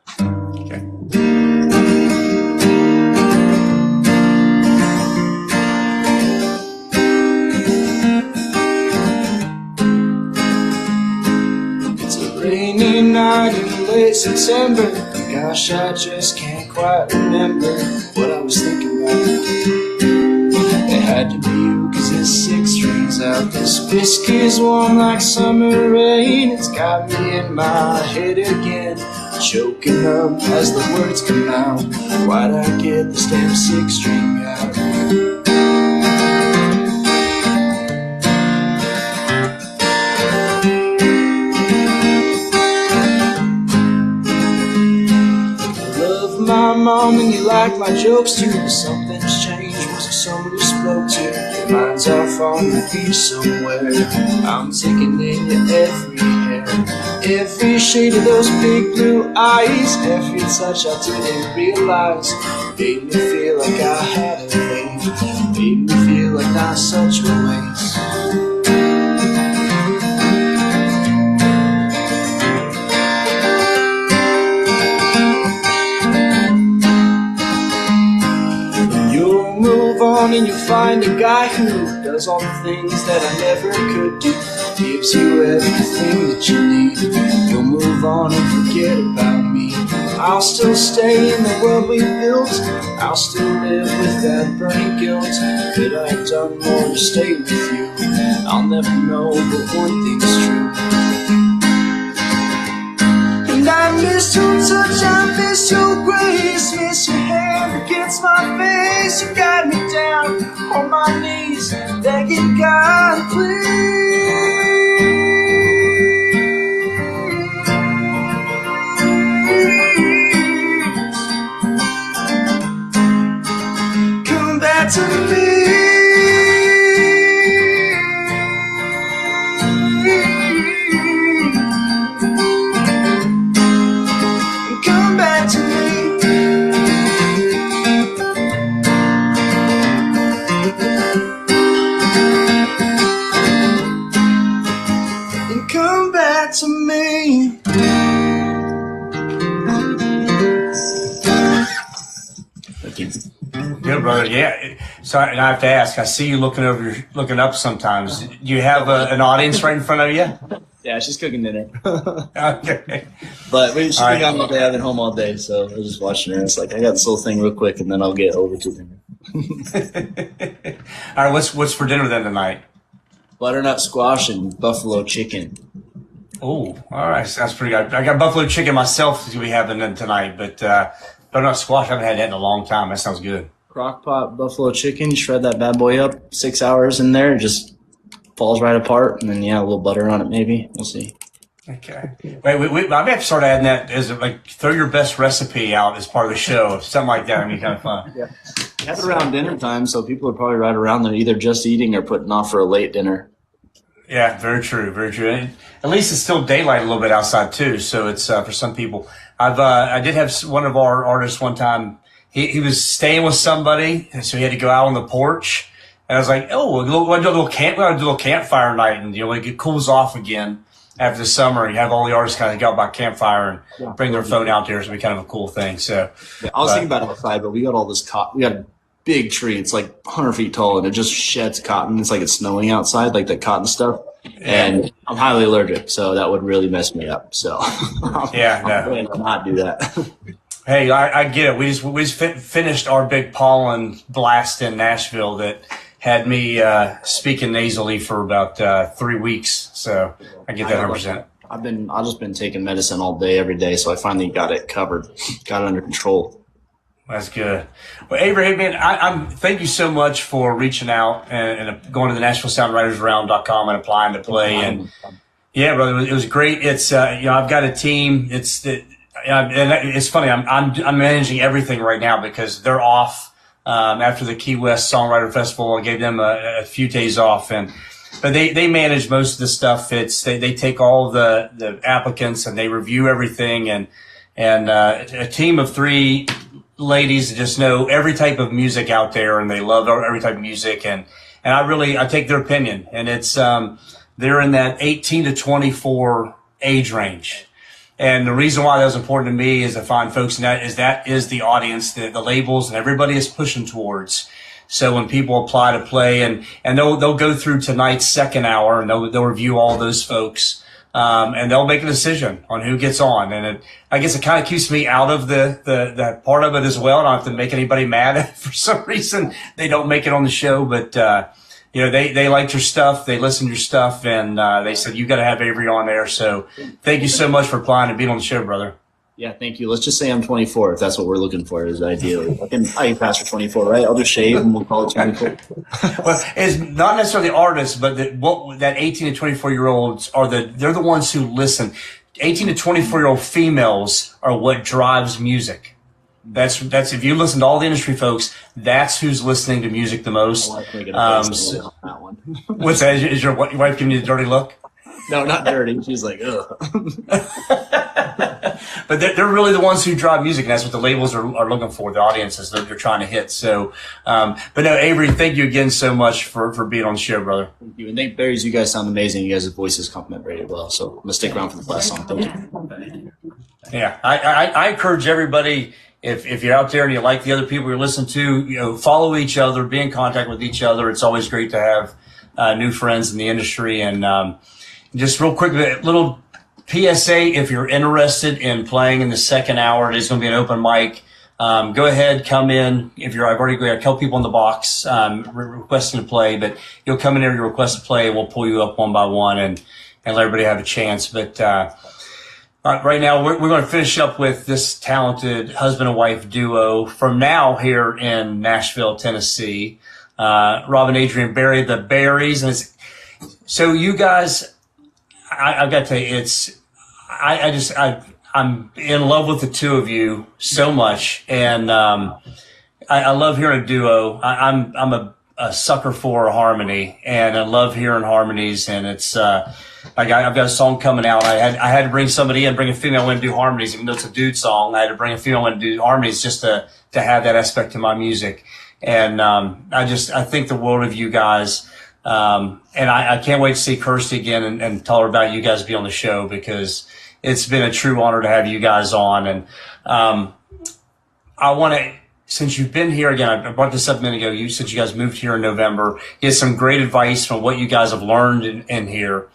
Okay. It's a rainy night in late September. Gosh, I just can't quite remember what I was thinking about. It had to be you, 'cause it's 6 street brings out this whiskey's warm like summer rain. It's got me in my head again, choking up as the words come out. Why'd I get this damn 6-string out? My mom and you like my jokes too, but something's changed. Was it someone you spoke to? Your mind's off on the beach somewhere. I'm taking in your every hair, every shade of those big blue eyes. Every touch I didn't realize made me feel like I had a name, made me feel like not such a waste. And you'll find a guy who does all the things that I never could do, gives you everything that you need. You'll move on and forget about me. I'll still stay in the world we built. I'll still live with that burning guilt. Could I have done more to stay with you? I'll never know, but one thing's true. And I miss your touch, I miss your grace, miss your hand against my face. You got me down on my knees, begging God, please come back to me. Come back to me. Come back to me. Thank you. Good, brother. Yeah. So and I have to ask, I see you looking up sometimes. Do you have an audience right in front of you? Yeah, she's cooking dinner. Okay. But she's been All right. gone all day. I've been home all day, so I was just watching her. It's like, I got this little thing real quick, and then I'll get over to dinner. All right. What's for dinner then tonight? Butternut squash and buffalo chicken. Oh, all right. Sounds pretty good. I got buffalo chicken myself to be having tonight, but butternut squash, I haven't had that in a long time. That sounds good. Crock pot buffalo chicken. You shred that bad boy up, 6 hours in there, it just falls right apart, and then a little butter on it maybe. We'll see. Okay. Wait, I may have to start adding that as like throw your best recipe out as part of the show, something like that. I mean, kind of fun. Yeah. You have it around dinner time, so people are probably right around there either just eating or putting off for a late dinner. Yeah, very true, very true. And at least it's still daylight a little bit outside too, so it's for some people. I did have one of our artists one time. He was staying with somebody, and so he had to go out on the porch. And I was like, "Oh, we'll do a little campfire night, and like it cools off again after the summer. You have all the artists kind of go out by campfire and bring their phone out there, so it'd be kind of a cool thing." So yeah, I was thinking about outside, but we got all this cotton. We got a big tree. It's like 100 feet tall, and it just sheds cotton. It's like it's snowing outside, like the cotton stuff. And I'm highly allergic, so that would really mess me up. So I'm going to not do that. Hey, I get it. We just finished our big pollen blast in Nashville that had me speaking nasally for about 3 weeks. So I get that 100%. I've just been taking medicine all day, every day. So I finally got it covered, got it under control. That's good. Well, Abraham, man, I'm thank you so much for reaching out and going to the NashvilleSoundWritersRound.com and applying to play. And yeah, brother, it was great. It's I've got a team. And it's funny. I'm managing everything right now because they're off after the Key West Songwriter Festival. I gave them a few days off, but they manage most of the stuff. They take all the applicants and they review everything and a team of 3 ladies that just know every type of music out there and they love every type of music and I take their opinion and it's they're in that 18 to 24 age range. And the reason why that was important to me is to find folks in that is the audience, the labels and everybody is pushing towards. So when people apply to play and they'll go through tonight's second hour and they'll review all those folks. And they'll make a decision on who gets on. And I guess it kind of keeps me out of the part of it as well. I don't have to make anybody mad if for some reason they don't make it on the show. But, they liked your stuff. They listened to your stuff, and they said, you got to have Avery on there. So thank you so much for applying and being on the show, brother. Yeah, thank you. Let's just say I'm 24 if that's what we're looking for is ideally. I can pass for 24, right? I'll just shave and we'll call it 24. Well, it's not necessarily the artists, but that 18 to 24-year-olds they're the ones who listen. 18 to 24-year-old females are what drives music. That's if you listen to all the industry folks, that's who's listening to music the most. I'll likely get a face on that one. What's that? Is your wife giving you the dirty look? No, not dirty. She's like, ugh. But they're really the ones who drive music, and that's what the labels are looking for, the audiences that they're trying to hit. So, but no, Avery, thank you again so much for being on the show, brother. Thank you. And Nate Berries, you guys sound amazing. You guys' voices compliment very well. So I'm going to stick around for the last song. Thank you. Yeah, I encourage everybody, if you're out there and you like the other people you're listening to, follow each other, be in contact with each other. It's always great to have new friends in the industry. And just real quick, a little PSA, if you're interested in playing in the second hour, it is going to be an open mic. Go ahead, come in. I've already got a couple people in the box requesting to play, but you'll come in there, you request to play, and we'll pull you up one by one and let everybody have a chance. But right now, we're going to finish up with this talented husband and wife duo from now here in Nashville, Tennessee. Rob and Adrian Berry, the Berries. And so you guys, I've got to tell you, I'm in love with the two of you so much, and I love hearing a duo. I'm a sucker for harmony, and I love hearing harmonies. And it's I've got a song coming out. I had to bring somebody in, bring a female in to do harmonies, even though it's a dude song. I had to bring a female in to do harmonies just to have that aspect to my music. And I think the world of you guys. And I can't wait to see Kirsty again and tell her about you guys being on the show, because it's been a true honor to have you guys on. And I want to, since you've been here again, I brought this up a minute ago, since you guys moved here in November, get some great advice from what you guys have learned in here.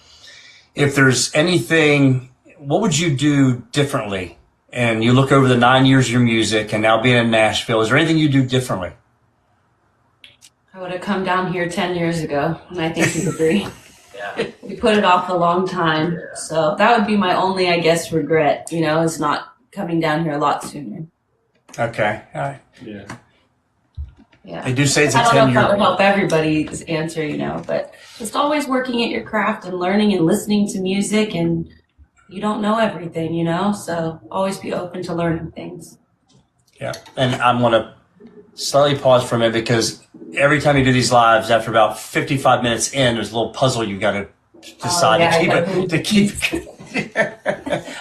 If there's anything, what would you do differently? And you look over the 9 years of your music and now being in Nashville, is there anything you do differently? I would have come down here 10 years ago, and I think you'd agree. Yeah. We put it off a long time. Yeah. So that would be my only, I guess, regret, is not coming down here a lot sooner. Okay. All right. Yeah. Yeah. They do say it's a 10-year. I don't know if that would help everybody's answer, but just always working at your craft and learning and listening to music, and you don't know everything, so always be open to learning things. Yeah. And I'm going to slightly pause for a minute, because every time you do these lives, after about 55 minutes in, there's a little puzzle you got to decide to keep.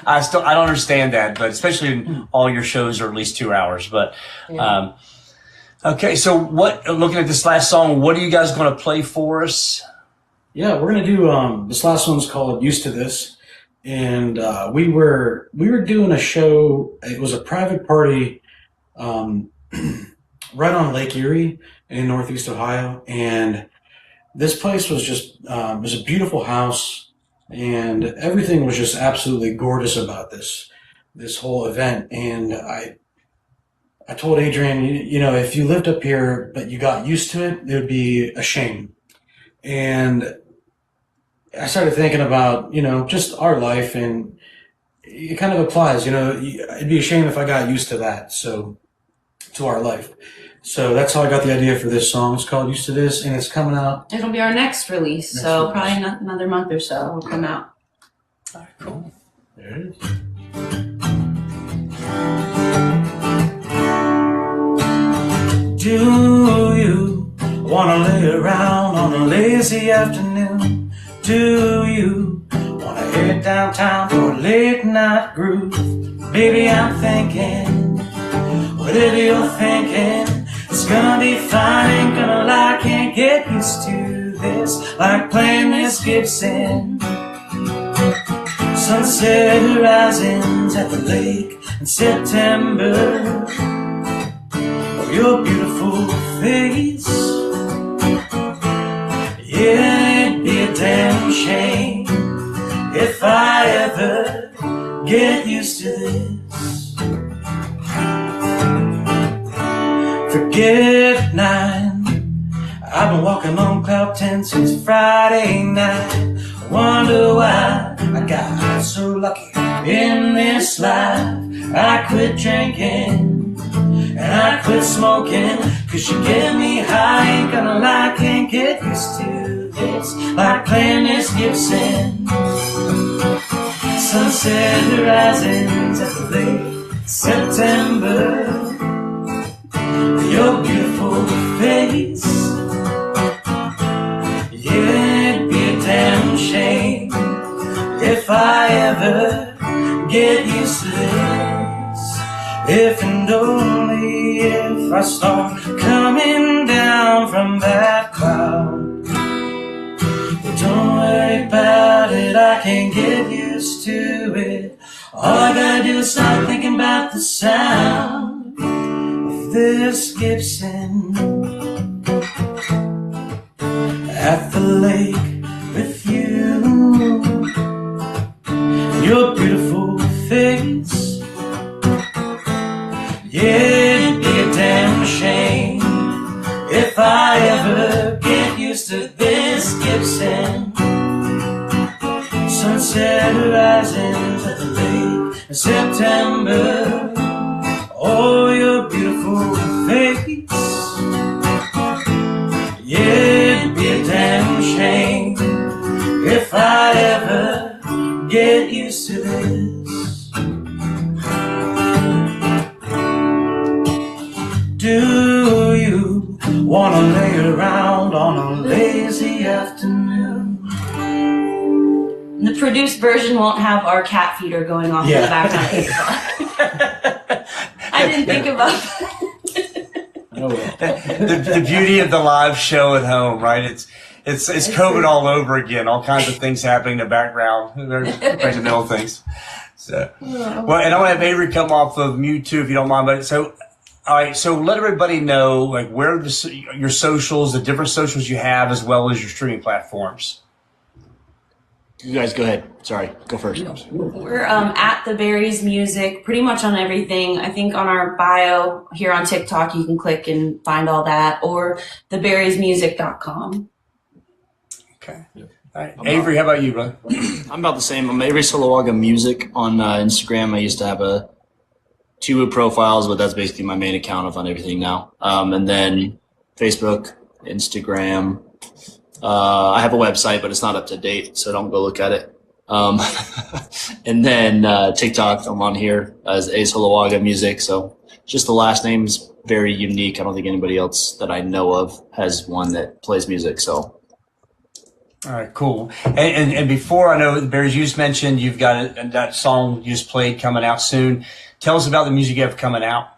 I don't understand that, but especially all your shows are at least 2 hours. But okay, so looking at this last song, what are you guys going to play for us? Yeah, we're going to do this last one's called "Used to This," and we were doing a show. It was a private party. Right on Lake Erie in Northeast Ohio, and this place was just it was a beautiful house, and everything was just absolutely gorgeous about this whole event. And I told Adrian, if you lived up here but you got used to it, it would be a shame. And I started thinking about just our life, and it kind of applies. It'd be a shame if I got used to that. To our life. So that's how I got the idea for this song. It's called "Used to This," and it's coming out. It'll be our next release, probably another month or so it'll come out. All right, cool. There it is. Do you want to lay around on a lazy afternoon? Do you want to head downtown for a late night groove? Baby, I'm thinking, whatever you're thinking, it's gonna be fine, ain't gonna lie, can't get used to this, like playing Miss Gibson. Sunset horizons at the lake in September, of your beautiful face. Yeah, it'd be a damn shame if I ever get used to this. Forget 9, I've I've been walking on cloud 10 since Friday night. Wonder why I got so lucky in this life. I quit drinking and I quit smoking, 'cause you get me high, ain't gonna lie, can't get used to this. Like playing this Gibson. Sunset horizons at the late September. Your beautiful face. Yeah, it'd be a damn shame if I ever get used to this. If and only if I start coming down from that cloud. But don't worry about it, I can get used to it. All I gotta do is stop thinking about the sound of this Gibson at the lake with you. Your beautiful face. Yeah, it'd be a damn shame if I ever get used to this Gibson. Sunset horizons at the lake in September. Oh, your beautiful face. Yeah, it'd be a damn shame if I ever get used to this. Do you wanna lay around on a lazy afternoon? The produced version won't have our cat feeder going off in the background. I didn't think about that. Oh, well. The beauty of the live show at home, right? It's COVID all over again. All kinds of things happening in the background. They're right in the middle of things. So, well, and I want to have Avery come off of mute too, if you don't mind. But so, all right. So let everybody know like where your socials, the different socials you have, as well as your streaming platforms. You guys go ahead. Sorry, go first. We're at The Berries Music, pretty much on everything. I think on our bio here on TikTok, you can click and find all that, or theberriesmusic.com. Okay. All right. Avery, how about you, brother? I'm about the same. I'm Avery Solowaga Music on Instagram. I used to have two profiles, but that's basically my main account on everything now. And then Facebook, Instagram. I have a website, but it's not up to date, so don't go look at it. And then TikTok, I'm on here as A Solowaga Music. So just the last name's very unique. I don't think anybody else that I know of has one that plays music. So. All right, cool. And before, I know Barry, you just mentioned you've got that song you just played coming out soon. Tell us about the music you have coming out.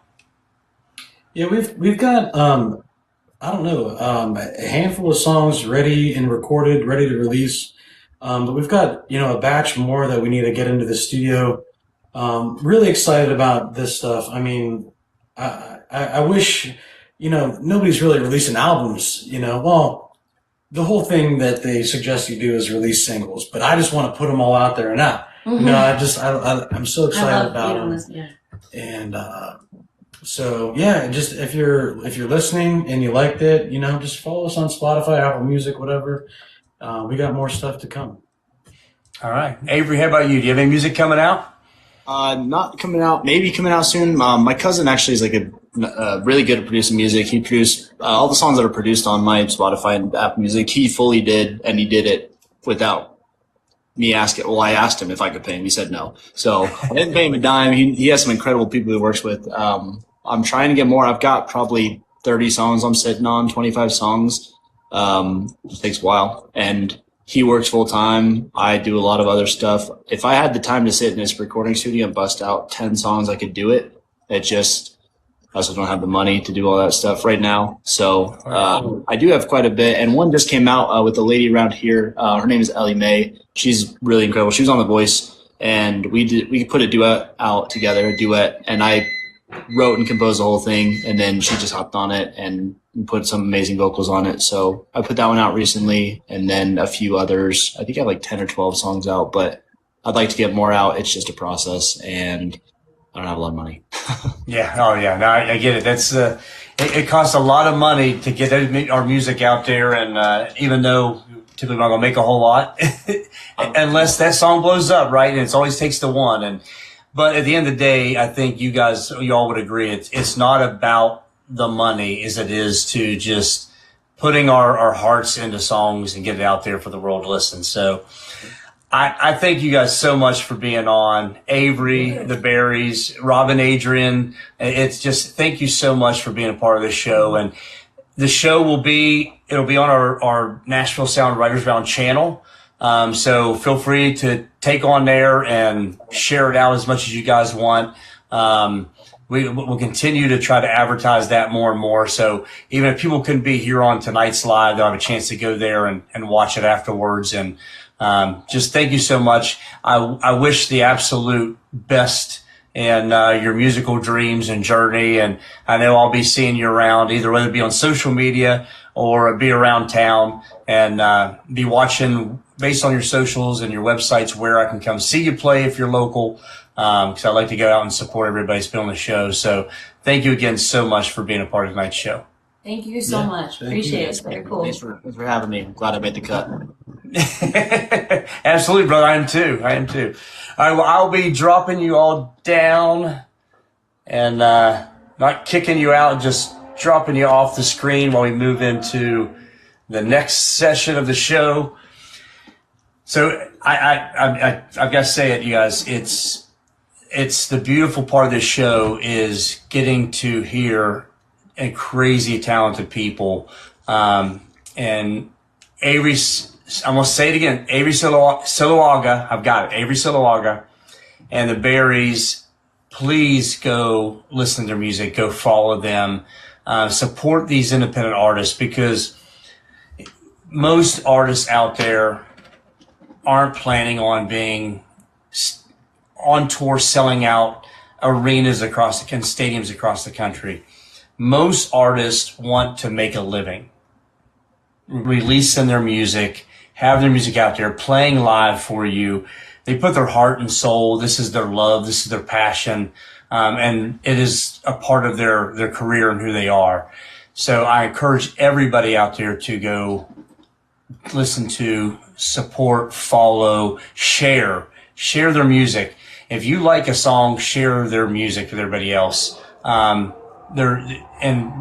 Yeah, we've got I don't know, a handful of songs ready and recorded, ready to release. But we've got, a batch more that we need to get into the studio. Really excited about this stuff. I mean, I wish, nobody's really releasing albums, well, the whole thing that they suggest you do is release singles, but I just want to put them all out there now. Mm-hmm. I'm so excited about them. Yeah. And, so yeah, just if you're listening and you liked it, just follow us on Spotify, Apple Music, whatever. We got more stuff to come. All right, Avery, how about you? Do you have any music coming out? Not coming out. Maybe coming out soon. My cousin actually is like really good at producing music. He produced all the songs that are produced on my Spotify and Apple Music. He fully did, and he did it without me asking. Well, I asked him if I could pay him. He said no. So I didn't pay him a dime. He has some incredible people he works with. I'm trying to get more. I've got probably 30 songs I'm sitting on, 25 songs. It takes a while. And he works full time. I do a lot of other stuff. If I had the time to sit in this recording studio and bust out 10 songs, I could do it. I also don't have the money to do all that stuff right now. So I do have quite a bit. And one just came out with a lady around here. Her name is Ellie Mae. She's really incredible. She was on The Voice, and we put a duet out together, and I wrote and composed the whole thing, and then she just hopped on it and put some amazing vocals on it. So I put that one out recently, and then a few others. I think I have like 10 or 12 songs out, but I'd like to get more out. It's just a process, and I don't have a lot of money. Yeah. Oh, yeah. No, I get it. That's it costs a lot of money to get our music out there, and even though typically we're not gonna make a whole lot, unless that song blows up, right? And it always takes the one. But at the end of the day, I think you all would agree, it's not about the money as it is to just putting our hearts into songs and get it out there for the world to listen. So I thank you guys so much for being on. Avery, the Berries, Robin, Adrian. It's just, thank you so much for being a part of this show. And the show it'll be on our Nashville Sound Writers Round channel. So feel free to take on there and share it out as much as you guys want. We'll continue to try to advertise that more and more. So even if people couldn't be here on tonight's live, they'll have a chance to go there and watch it afterwards. And just thank you so much. I wish the absolute best in your musical dreams and journey. And I know I'll be seeing you around, either whether it be on social media or be around town, and be watching based on your socials and your websites where I can come see you play if you're local. Because I like to go out and support everybody that's been on the show. So thank you again so much for being a part of tonight's show. Thank you so much. Appreciate it. It's very cool. Thanks for having me. I'm glad I made the cut. Absolutely, brother. I am too. All right, well, I'll be dropping you all down and not kicking you out, just dropping you off the screen while we move into the next session of the show. So I've got to say it, you guys. It's the beautiful part of this show is getting to hear a crazy talented people. And Avery, I'm going to say it again, Avery Siloaga, I've got it, Avery Siloaga, and the Berries, please go listen to their music, go follow them, support these independent artists, because most artists out there aren't planning on being on tour, selling out arenas and stadiums across the country. Most artists want to make a living, releasing their music, have their music out there, playing live for you. They put their heart and soul. This is their love. This is their passion. And it is a part of their career and who they are. So I encourage everybody out there to go listen to, support, follow, share their music. If you like a song, share their music with everybody else. And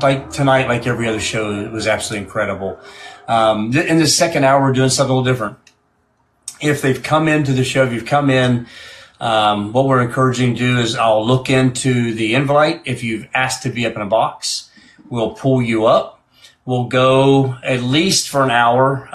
like tonight, like every other show, it was absolutely incredible. In the second hour, we're doing something a little different. If they've come into the show, if you've come in, what we're encouraging to do is I'll look into the invite. If you've asked to be up in a box, we'll pull you up. We'll go at least for an hour,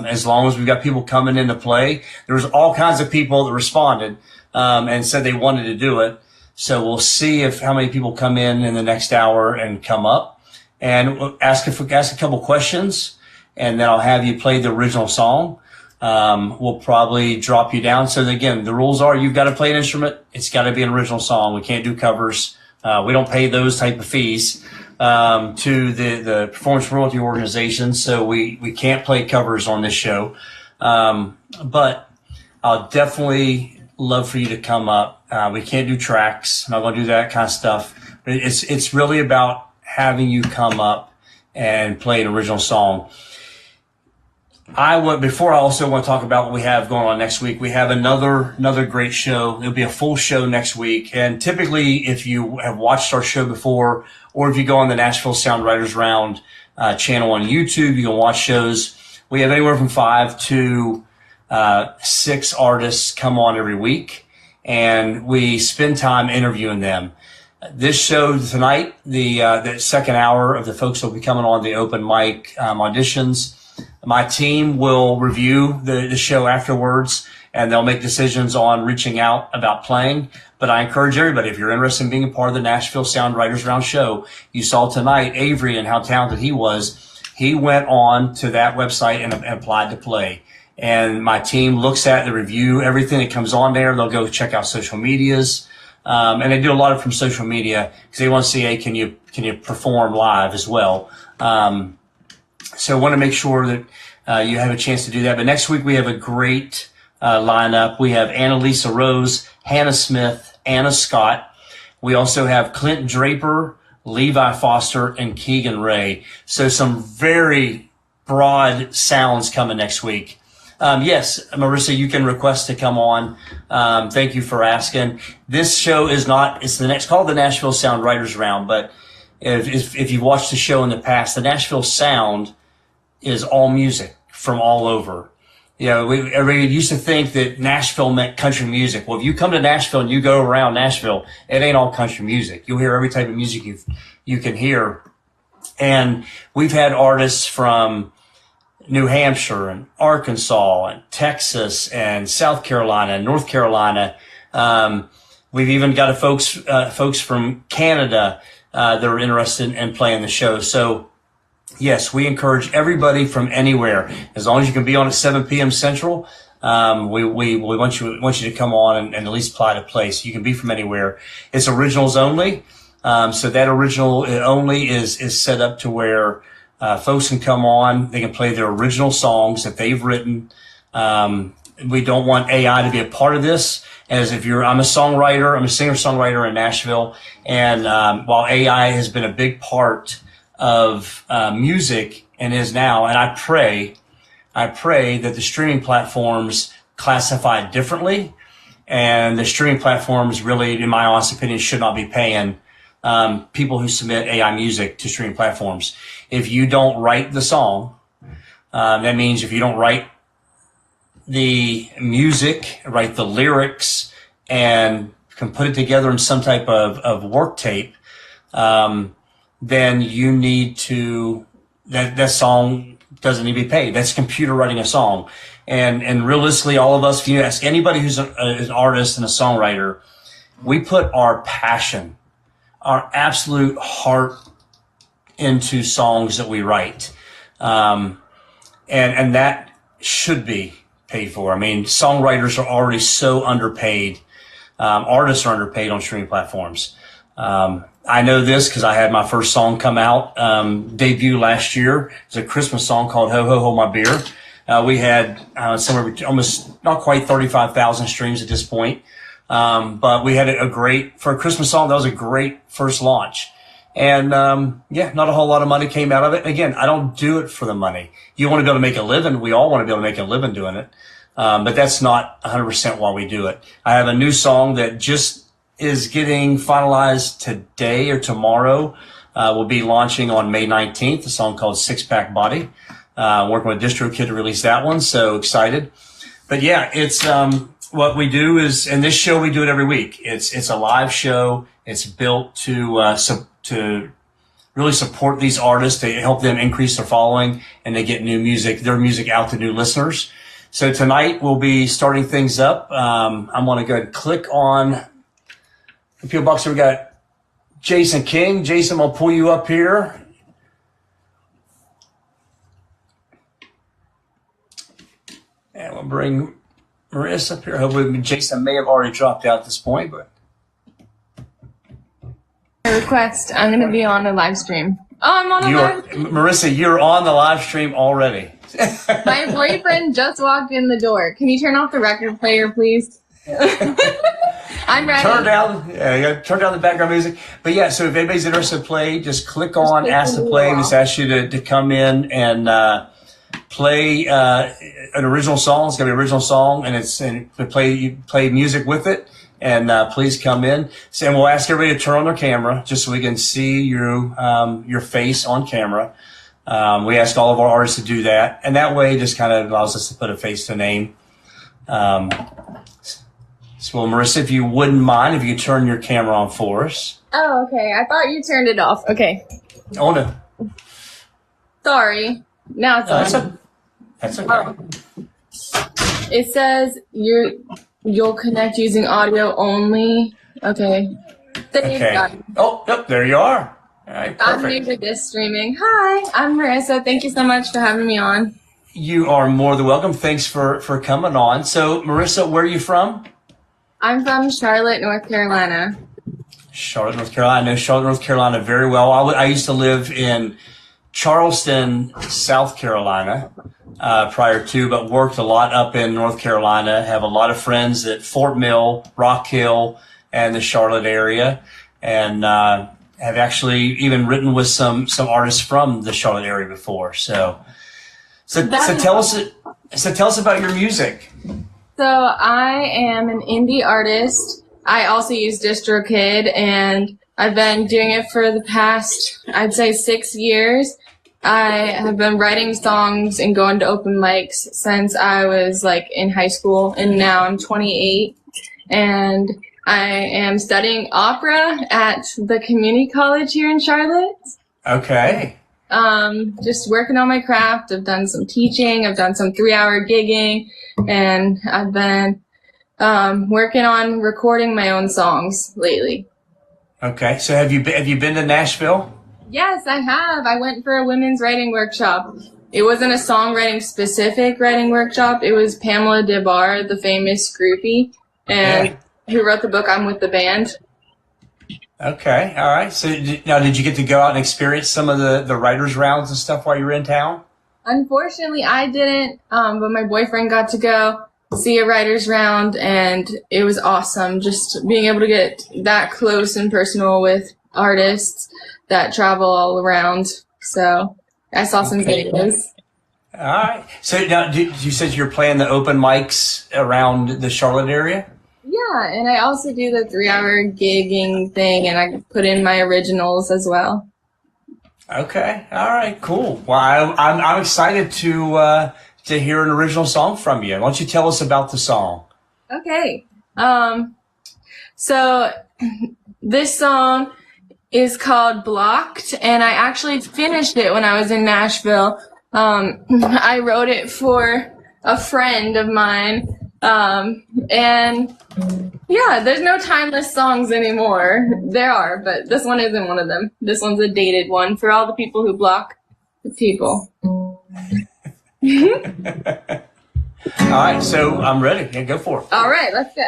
as long as we've got people coming in to play. There was all kinds of people that responded and said they wanted to do it. So we'll see how many people come in the next hour and come up, and we'll ask a couple questions, and then I'll have you play the original song. We'll probably drop you down. So again, the rules are you've got to play an instrument. It's got to be an original song. We can't do covers. We don't pay those type of fees to the performance royalty organization, so we can't play covers on this show. But I'll definitely love for you to come up. We can't do tracks. I'm not going to do that kind of stuff. But it's really about having you come up and play an original song. Before I also want to talk about what we have going on next week. We have another great show. It'll be a full show next week. And typically, if you have watched our show before, or if you go on the Nashville Sound Writers Round channel on YouTube, you can watch shows. We have anywhere from 5 to 6 artists come on every week, and we spend time interviewing them. This show tonight, the second hour of the folks that will be coming on the open mic auditions. My team will review the show afterwards, and they'll make decisions on reaching out about playing. But I encourage everybody, if you're interested in being a part of the Nashville Sound Writers Round show, you saw tonight Avery and how talented he was. He went on to that website and applied to play. And my team looks at the review, everything that comes on there. They'll go check out social medias. And they do a lot of from social media because they want to see, hey, can you perform live as well? So I want to make sure that you have a chance to do that. But next week we have a great lineup. We have Annalisa Rose, Hannah Smith, Anna Scott. We also have Clint Draper, Levi Foster, and Keegan Ray. So some very broad sounds coming next week. Yes, Marissa, you can request to come on. Thank you for asking. This show is not, it's the next called the Nashville Sound Writers Round, but if you've watched the show in the past, the Nashville Sound is all music from all over. You know, everybody used to think that Nashville meant country music. Well, if you come to Nashville and you go around Nashville, it ain't all country music. You'll hear every type of music you can hear. And we've had artists from New Hampshire and Arkansas and Texas and South Carolina and North Carolina. We've even got folks from Canada that are interested in playing the show. So yes, we encourage everybody from anywhere, as long as you can be on at 7 p.m. Central. We want you to come on and at least apply to play. So you can be from anywhere. It's originals only. So that original only is set up to where folks can come on. They can play their original songs that they've written. We don't want AI to be a part of this. As if I'm a songwriter, I'm a singer-songwriter in Nashville, and while AI has been a big part of music and is now, and I pray that the streaming platforms classify it differently, and the streaming platforms really, in my honest opinion, should not be paying people who submit AI music to streaming platforms. If you don't write the song, that means if you don't write the music, write the lyrics, and can put it together in some type of work tape, then you need to, that song doesn't need to be paid. That's computer writing a song. And realistically, all of us, if you ask anybody who's an artist and a songwriter, we put our passion, our absolute heart into songs that we write. And that should be paid for. I mean, songwriters are already so underpaid. Artists are underpaid on streaming platforms. I know this because I had my first song come out, debut last year. It's a Christmas song called Ho Ho Hold My Beer. We had somewhere almost not quite 35,000 streams at this point. But we had for a Christmas song, that was a great first launch. And not a whole lot of money came out of it. Again, I don't do it for the money. You want to be able to make a living. We all want to be able to make a living doing it. But that's not 100% why we do it. I have a new song that just is getting finalized today or tomorrow. We'll be launching on May 19th, a song called Six Pack Body. Working with DistroKid to release that one. So excited. But yeah, it's, what we do is, and this show, we do it every week. It's a live show. It's built to really support these artists, to help them increase their following, and they get their music out to new listeners. So tonight we'll be starting things up. I'm going to go ahead and click on the P.O. Box. So we got Jason King. Jason, I'll pull you up here. And we'll bring Marissa up here. Hopefully Jason may have already dropped out at this point, but. Request. I'm going to be on a live stream. Oh, I'm on a live stream. Marissa, you're on the live stream already. My boyfriend just walked in the door. Can you turn off the record player, please? I'm ready. Turn down the background music. But yeah, so if anybody's interested to play, just click on Ask to Play. Just ask you to come in and play an original song. It's gonna be an original song, and you play music with it. And please come in. So, and we'll ask everybody to turn on their camera just so we can see your face on camera. We ask all of our artists to do that, and that way just kind of allows us to put a face to a name. So, Marissa, if you wouldn't mind, if you could turn your camera on for us. Oh, okay. I thought you turned it off. Okay. Oh, no. Sorry. Now it's on. That's okay. It says you'll connect using audio only. Okay. Okay. Oh, yep, there you are. All right, perfect. I'm new to this streaming. Hi, I'm Marissa. Thank you so much for having me on. You are more than welcome. Thanks for coming on. So, Marissa, where are you from? I'm from Charlotte, North Carolina. Charlotte, North Carolina. I know Charlotte, North Carolina very well. I used to live in Charleston, South Carolina, prior to, but worked a lot up in North Carolina. Have a lot of friends at Fort Mill, Rock Hill, and the Charlotte area. and have actually even written with some artists from the Charlotte area before. So tell us about your music. So I am an indie artist. I also use DistroKid, and I've been doing it for the past, I'd say, 6 years. I have been writing songs and going to open mics since I was like in high school, and now I'm 28, and I am studying opera at the community college here in Charlotte. Okay. Just working on my craft. I've done some teaching. I've done some 3-hour gigging, and I've been working on recording my own songs lately. Okay. So have you been to Nashville? Yes, I have. I went for a women's writing workshop. It wasn't a songwriting specific writing workshop. It was Pamela DeBar, the famous groupie, and who wrote the book I'm With the Band. Okay. All right. So now, did you get to go out and experience some of the writers' rounds and stuff while you were in town? Unfortunately, I didn't, but my boyfriend got to go see a writer's round, and it was awesome just being able to get that close and personal with artists that travel all around. So I saw some videos. All right. So now, you said you're playing the open mics around the Charlotte area? Yeah, and I also do the 3-hour gigging thing, and I put in my originals as well. Okay. All right. Cool. Well, I'm excited to hear an original song from you. Why don't you tell us about the song? Okay. So this song is called Blocked, and I actually finished it when I was in Nashville. I wrote it for a friend of mine. And yeah, there's no timeless songs anymore. There are, but this one isn't one of them. This one's a dated one for all the people who block the people. All right, so I'm ready. Yeah, go for it. All right, let's go.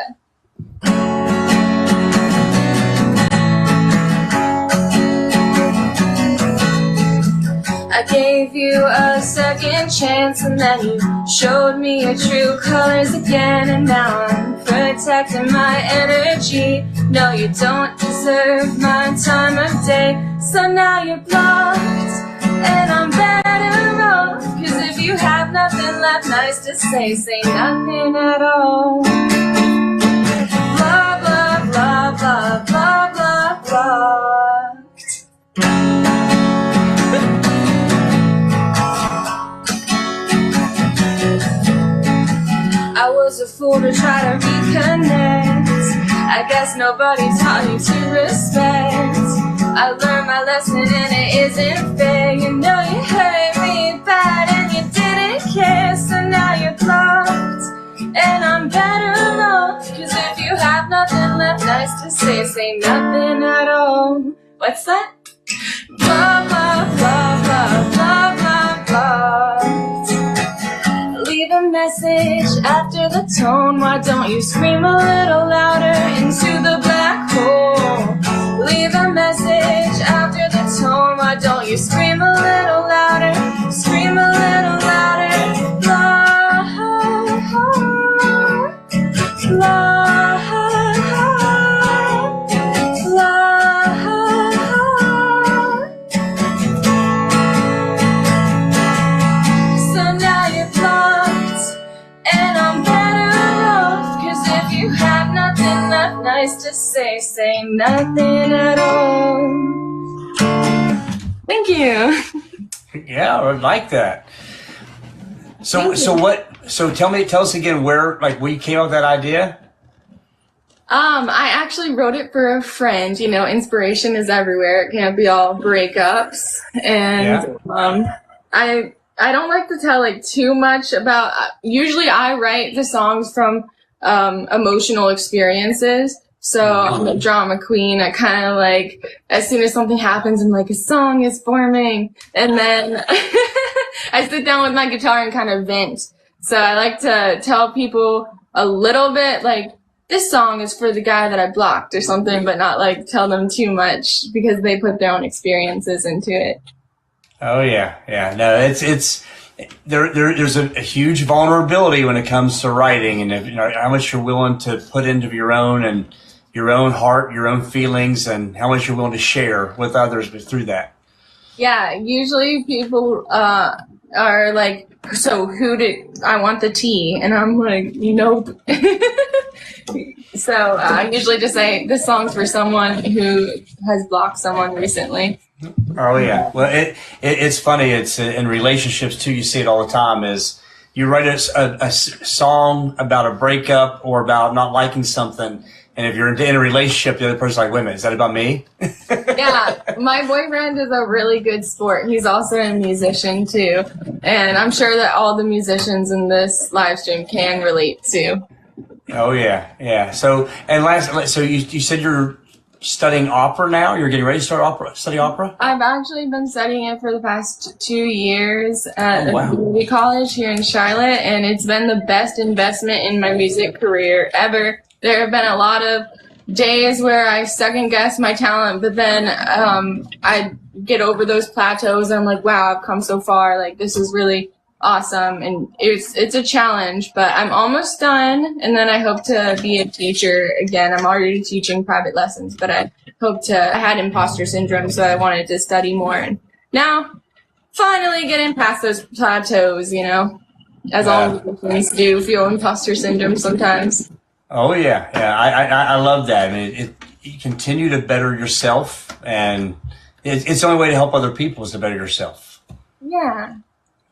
I gave you a second chance, and then you showed me your true colors again, and now I'm protecting my energy. No, you don't deserve my time of day, so now you're blocked, and I'm better off, 'cause if you have nothing left nice to say nothing at all. Blah, blah, blah, blah, blah, blah, blah. I was a fool to try to reconnect. I guess nobody taught you to respect. I learned my lesson and it isn't fair. You know you hurt me bad and you didn't care. So now you're blocked and I'm better off. 'Cause if you have nothing left nice to say nothing at all. What's that? Blah, blah, blah, blah, blah, blah, blah. Leave a message after the tone. Why don't you scream a little louder into the black hole? Leave a message after the tone. Why don't you scream a little louder? Scream a little louder. Blah, blah, so now you're blocked, and I'm better off. 'Cause if you have nothing left nice to say nothing at all. Thank you. Yeah, I like that. So tell us again where you came up with that idea? I actually wrote it for a friend. You know, inspiration is everywhere. It can't be all breakups. And I don't like to tell too much about. Usually, I write the songs from emotional experiences. So I'm a drama queen. I kind of as soon as something happens, I'm a song is forming, and then I sit down with my guitar and kind of vent. So I like to tell people a little bit this song is for the guy that I blocked or something, but not tell them too much because they put their own experiences into it. Oh yeah. No, there's a huge vulnerability when it comes to writing, and how much you're willing to put into your own, and your own heart, your own feelings, and how much you're willing to share with others through that. Yeah, usually people are like, so who did I want the tea? And I'm like, So I usually just say this song's for someone who has blocked someone recently. Oh yeah. Well, it's funny. It's in relationships too. You see it all the time. Is you write a song about a breakup or about not liking something, and if you're in a relationship, the other person's like, "Wait a minute, is that about me?" Yeah, my boyfriend is a really good sport. He's also a musician too, and I'm sure that all the musicians in this live stream can relate to. Oh yeah. So you said you're studying opera now. You're getting ready to study opera. I've actually been studying it for the past 2 years at Oh, wow. a community college here in Charlotte, and it's been the best investment in my music career ever. There have been a lot of days where I second guess my talent, but then I get over those plateaus. And I'm like, wow, I've come so far. Like, this is really awesome, and it's a challenge, but I'm almost done, and then I hope to be a teacher again. I'm already teaching private lessons, but I had imposter syndrome, so I wanted to study more, and now finally getting past those plateaus, as all musicians do feel imposter syndrome sometimes. Oh yeah. I love that. I mean, you continue to better yourself, and it's the only way to help other people is to better yourself. Yeah.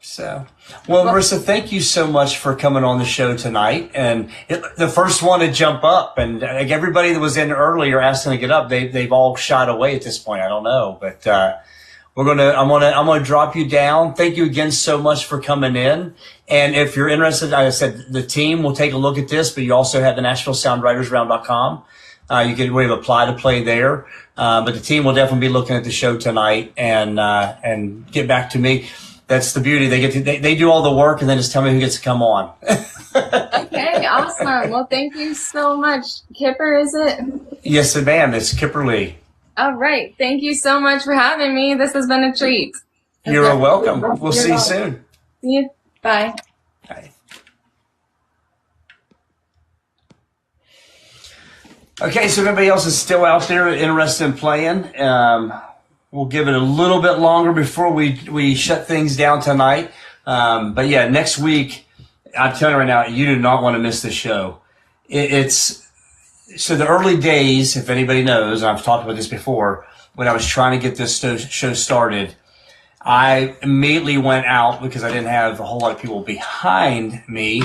So, well, Marissa, thank you so much for coming on the show tonight. And the first one to jump up, and like everybody that was in earlier asking to get up, they've all shied away at this point. I don't know, but I'm gonna drop you down. Thank you again so much for coming in. And if you're interested, like I said, the team will take a look at this, but you also have the NashvilleSoundWritersRound.com. You can apply to play there. But the team will definitely be looking at the show tonight and get back to me. That's the beauty. They do all the work and then just tell me who gets to come on. Okay, awesome. Well, thank you so much. Kipper, is it? Yes, ma'am. It's Kipper Lee. All right. Thank you so much for having me. This has been a treat. You're welcome. We'll see you soon. See you. Bye. Bye. Okay, so if anybody else is still out there interested in playing, we'll give it a little bit longer before we shut things down tonight. But yeah, next week, I'm telling you right now, you do not want to miss the show. So the early days, if anybody knows, and I've talked about this before, when I was trying to get this show started, I immediately went out because I didn't have a whole lot of people behind me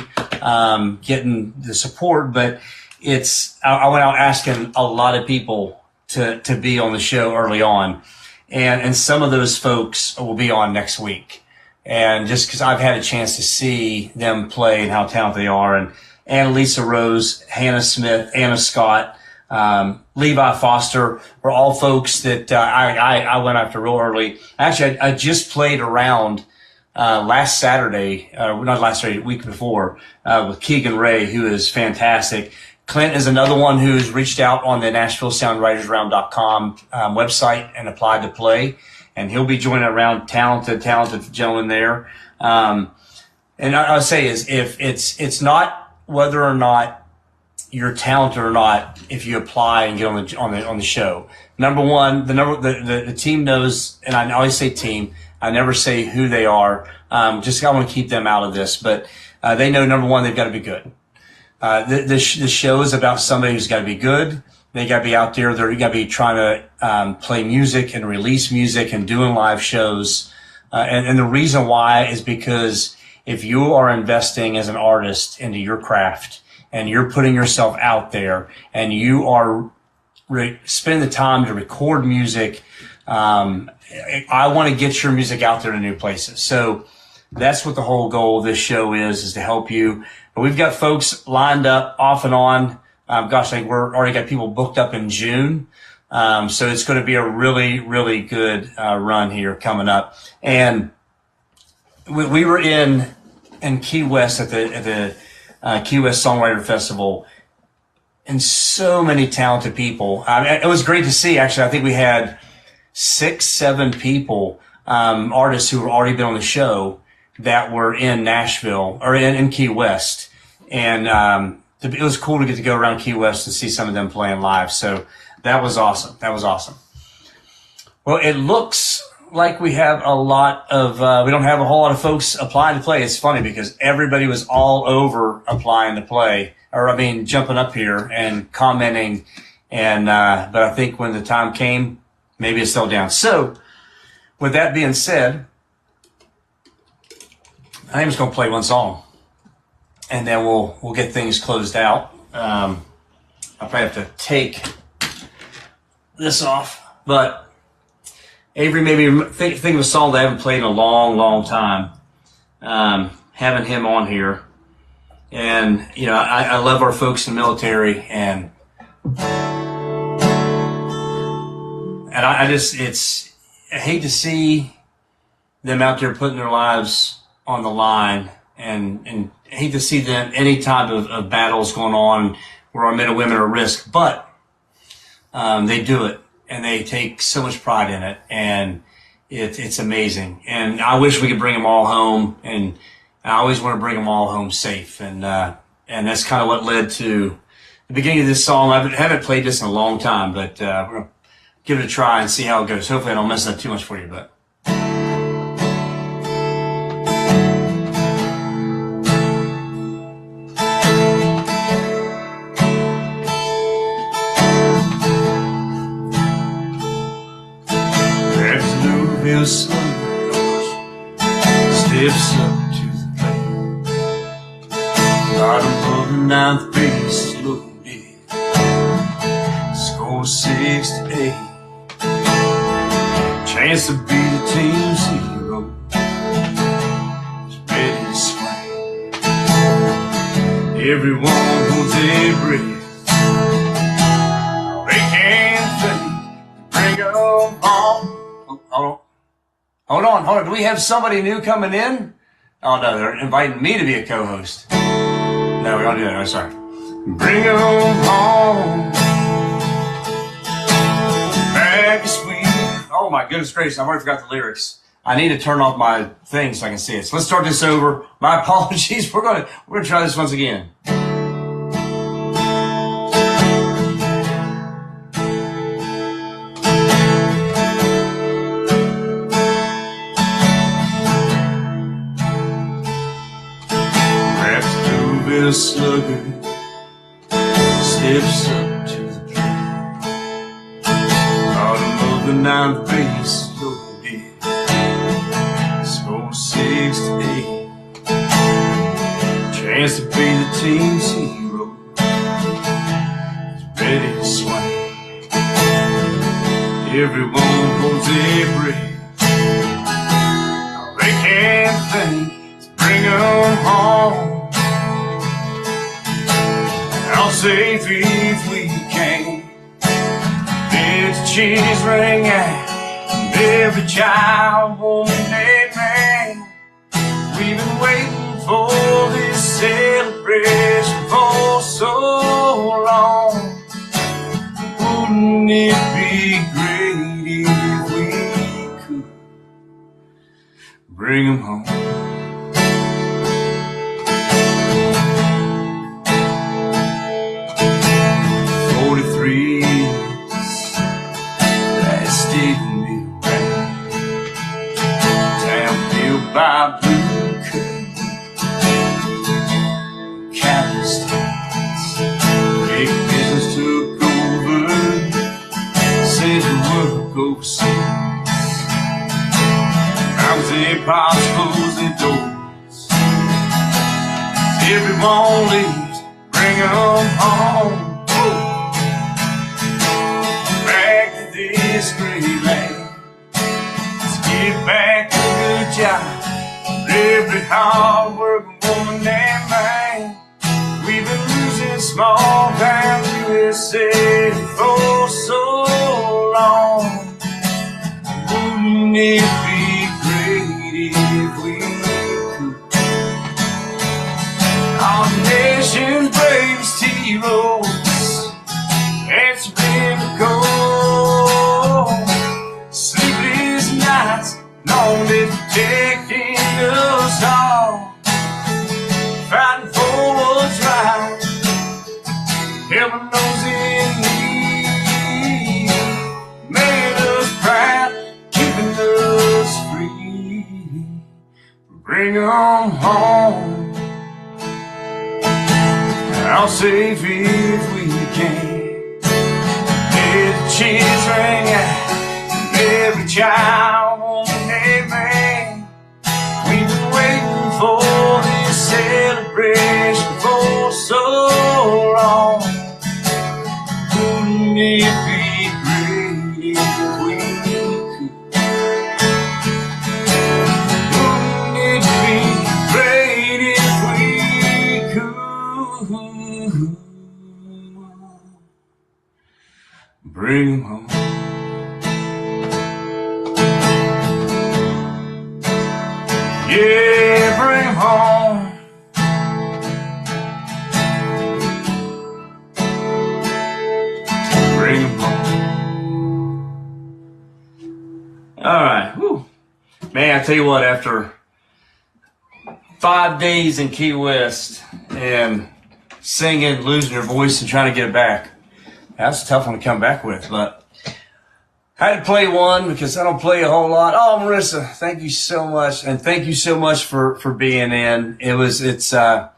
getting the support. But I went out asking a lot of people to be on the show early on. And some of those folks will be on next week. And just because I've had a chance to see them play and how talented they are. And Annalisa Rose, Hannah Smith, Anna Scott, Levi Foster were all folks that I went after real early. Actually, I just played around last Saturday, not last Saturday, week before, with Keegan Ray, who is fantastic. Clint is another one who's reached out on the NashvilleSoundWritersRound.com website and applied to play, and he'll be joining around talented gentlemen there. And I'll say is if it's not whether or not you're talented or not, if you apply and get on the show. Number one, the team knows, and I always say team. I never say who they are. Just I want to keep them out of this, but they know number one they've got to be good. The show is about somebody who's got to be good. They got to be out there. They're got to be trying to play music and release music and doing live shows. And the reason why is because if you are investing as an artist into your craft and you're putting yourself out there and you are spending the time to record music, I want to get your music out there to new places. So that's what the whole goal of this show is to help you. But we've got folks lined up off and on. I think we're already got people booked up in June. So it's going to be a really, really good run here coming up. And we were in Key West at the Key West Songwriter Festival, and so many talented people. It was great to see, actually. I think we had 6-7 people, artists who had already been on the show that were in Nashville or in Key West. And it was cool to get to go around Key West and see some of them playing live. So that was awesome. That was awesome. Well, it looks like we have a lot of, we don't have a whole lot of folks applying to play. It's funny because everybody was all over applying to play, or I mean, jumping up here and commenting. And, but I think when the time came, maybe it fell down. So with that being said, I'm just going to play one song and then we'll get things closed out. I'll probably have to take this off, but Avery, maybe think of a song that I haven't played in a long, long time. Having him on here. And, you know, I love our folks in the military, and I hate to see them out there putting their lives on the line, and I hate to see them any type of battles going on where our men and women are at risk, but they do it. And they take so much pride in it, and it's amazing. And I wish we could bring them all home, and I always want to bring them all home safe. And that's kind of what led to the beginning of this song. I haven't played this in a long time, but we're going to give it a try and see how it goes. Hopefully I don't mess it up too much for you, but. Steps up to the plate. Bottom of the ninth base is loaded. Score 6-8. Chance to be the team's hero. Is ready to swing. Everyone holds their breath. They can't think. Bring 'em home. Hold on. Do we have somebody new coming in? Oh, no, they're inviting me to be a co-host. No, we don't do that. I'm sorry. Bring 'em home. Back is sweet. Oh, my goodness gracious. I've already forgot the lyrics. I need to turn off my thing so I can see it. So let's start this over. My apologies. We're gonna try this once again. A slugger steps up to the plate. Bottom of the ninth base loaded. Score 6-8. Chance to be the team's hero. Is ready to swing. Everyone holds their breath. They can't think. Bring 'em home. I'll say if we can. There's a cheese ring out. Every child, woman, and man. We've been waiting for this celebration for so long. Wouldn't it be great if we could bring 'em home? By blue curtains, countless times, big business took over, sent the work overseas. I was in pops, closed their doors. Everyone leaves, bring 'em home. Back to this great land. Let's get back to a good job. Every hard-working woman and man. We've been losing small-town USA for so long. Wouldn't it be great if we could? Our nation's bravest heroes answer been cold. Sleepless nights, long day protecting us all, fighting for what's right, Bring 'em home. I'll save if we can. Get the children, every child on their man. We've been waiting for this celebration for so long. Wouldn't it be great if we could? Wouldn't it be great if we could? Bring 'em home. Yeah, bring 'em home. Bring 'em home. All right. Whew. Man, I tell you what, after 5 days in Key West and singing, losing your voice and trying to get it back, that's a tough one to come back with, but I had to play one because I don't play a whole lot. Oh, Marissa, thank you so much. And thank you so much for being in. I thought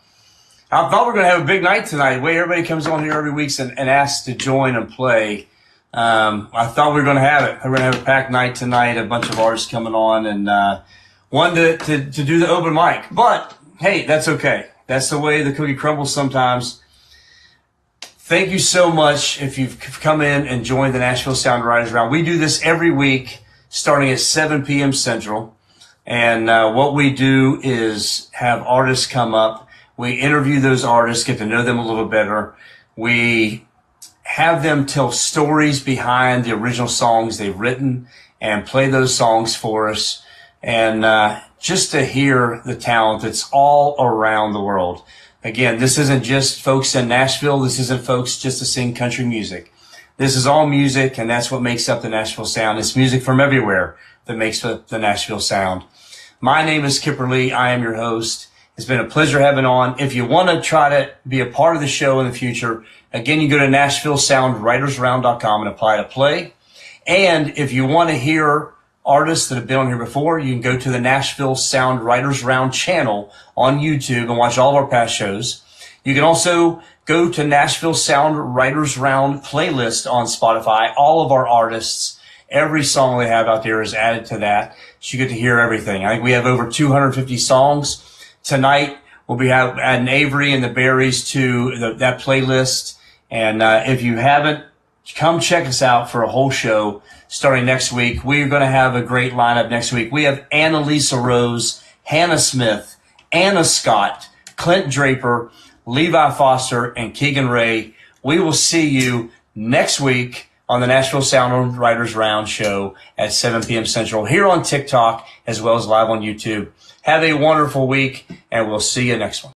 we were going to have a big night tonight. The way everybody comes on here every week and asks to join and play. I thought we were going to have it. We're going to have a packed night tonight, a bunch of artists coming on, and one to do the open mic. But hey, that's okay. That's the way the cookie crumbles sometimes. Thank you so much if you've come in and joined the Nashville Sound Writers Round. We do this every week starting at 7 p.m. Central. And what we do is have artists come up. We interview those artists, get to know them a little better. We have them tell stories behind the original songs they've written and play those songs for us. And just to hear the talent that's all around the world. Again, this isn't just folks in Nashville. This isn't folks just to sing country music. This is all music, and that's what makes up the Nashville sound. It's music from everywhere that makes up the Nashville sound. My name is Kipper Lee. I am your host. It's been a pleasure having on. If you want to try to be a part of the show in the future, again, you go to NashvilleSoundWritersRound.com and apply to play. And if you want to hear artists that have been on here before, you can go to the Nashville Sound Writers Round channel on YouTube and watch all of our past shows. You can also go to Nashville Sound Writers Round playlist on Spotify. All of our artists, every song they have out there is added to that. So you get to hear everything. I think we have over 250 songs. Tonight, we'll be adding Avery and the Berries to that playlist. And if you haven't, come check us out for a whole show starting next week. We're going to have a great lineup next week. We have Annalisa Rose, Hannah Smith, Anna Scott, Clint Draper, Levi Foster, and Keegan Ray. We will see you next week on the Nashville Sound Writers Round show at 7 p.m. Central here on TikTok as well as live on YouTube. Have a wonderful week, and we'll see you next one.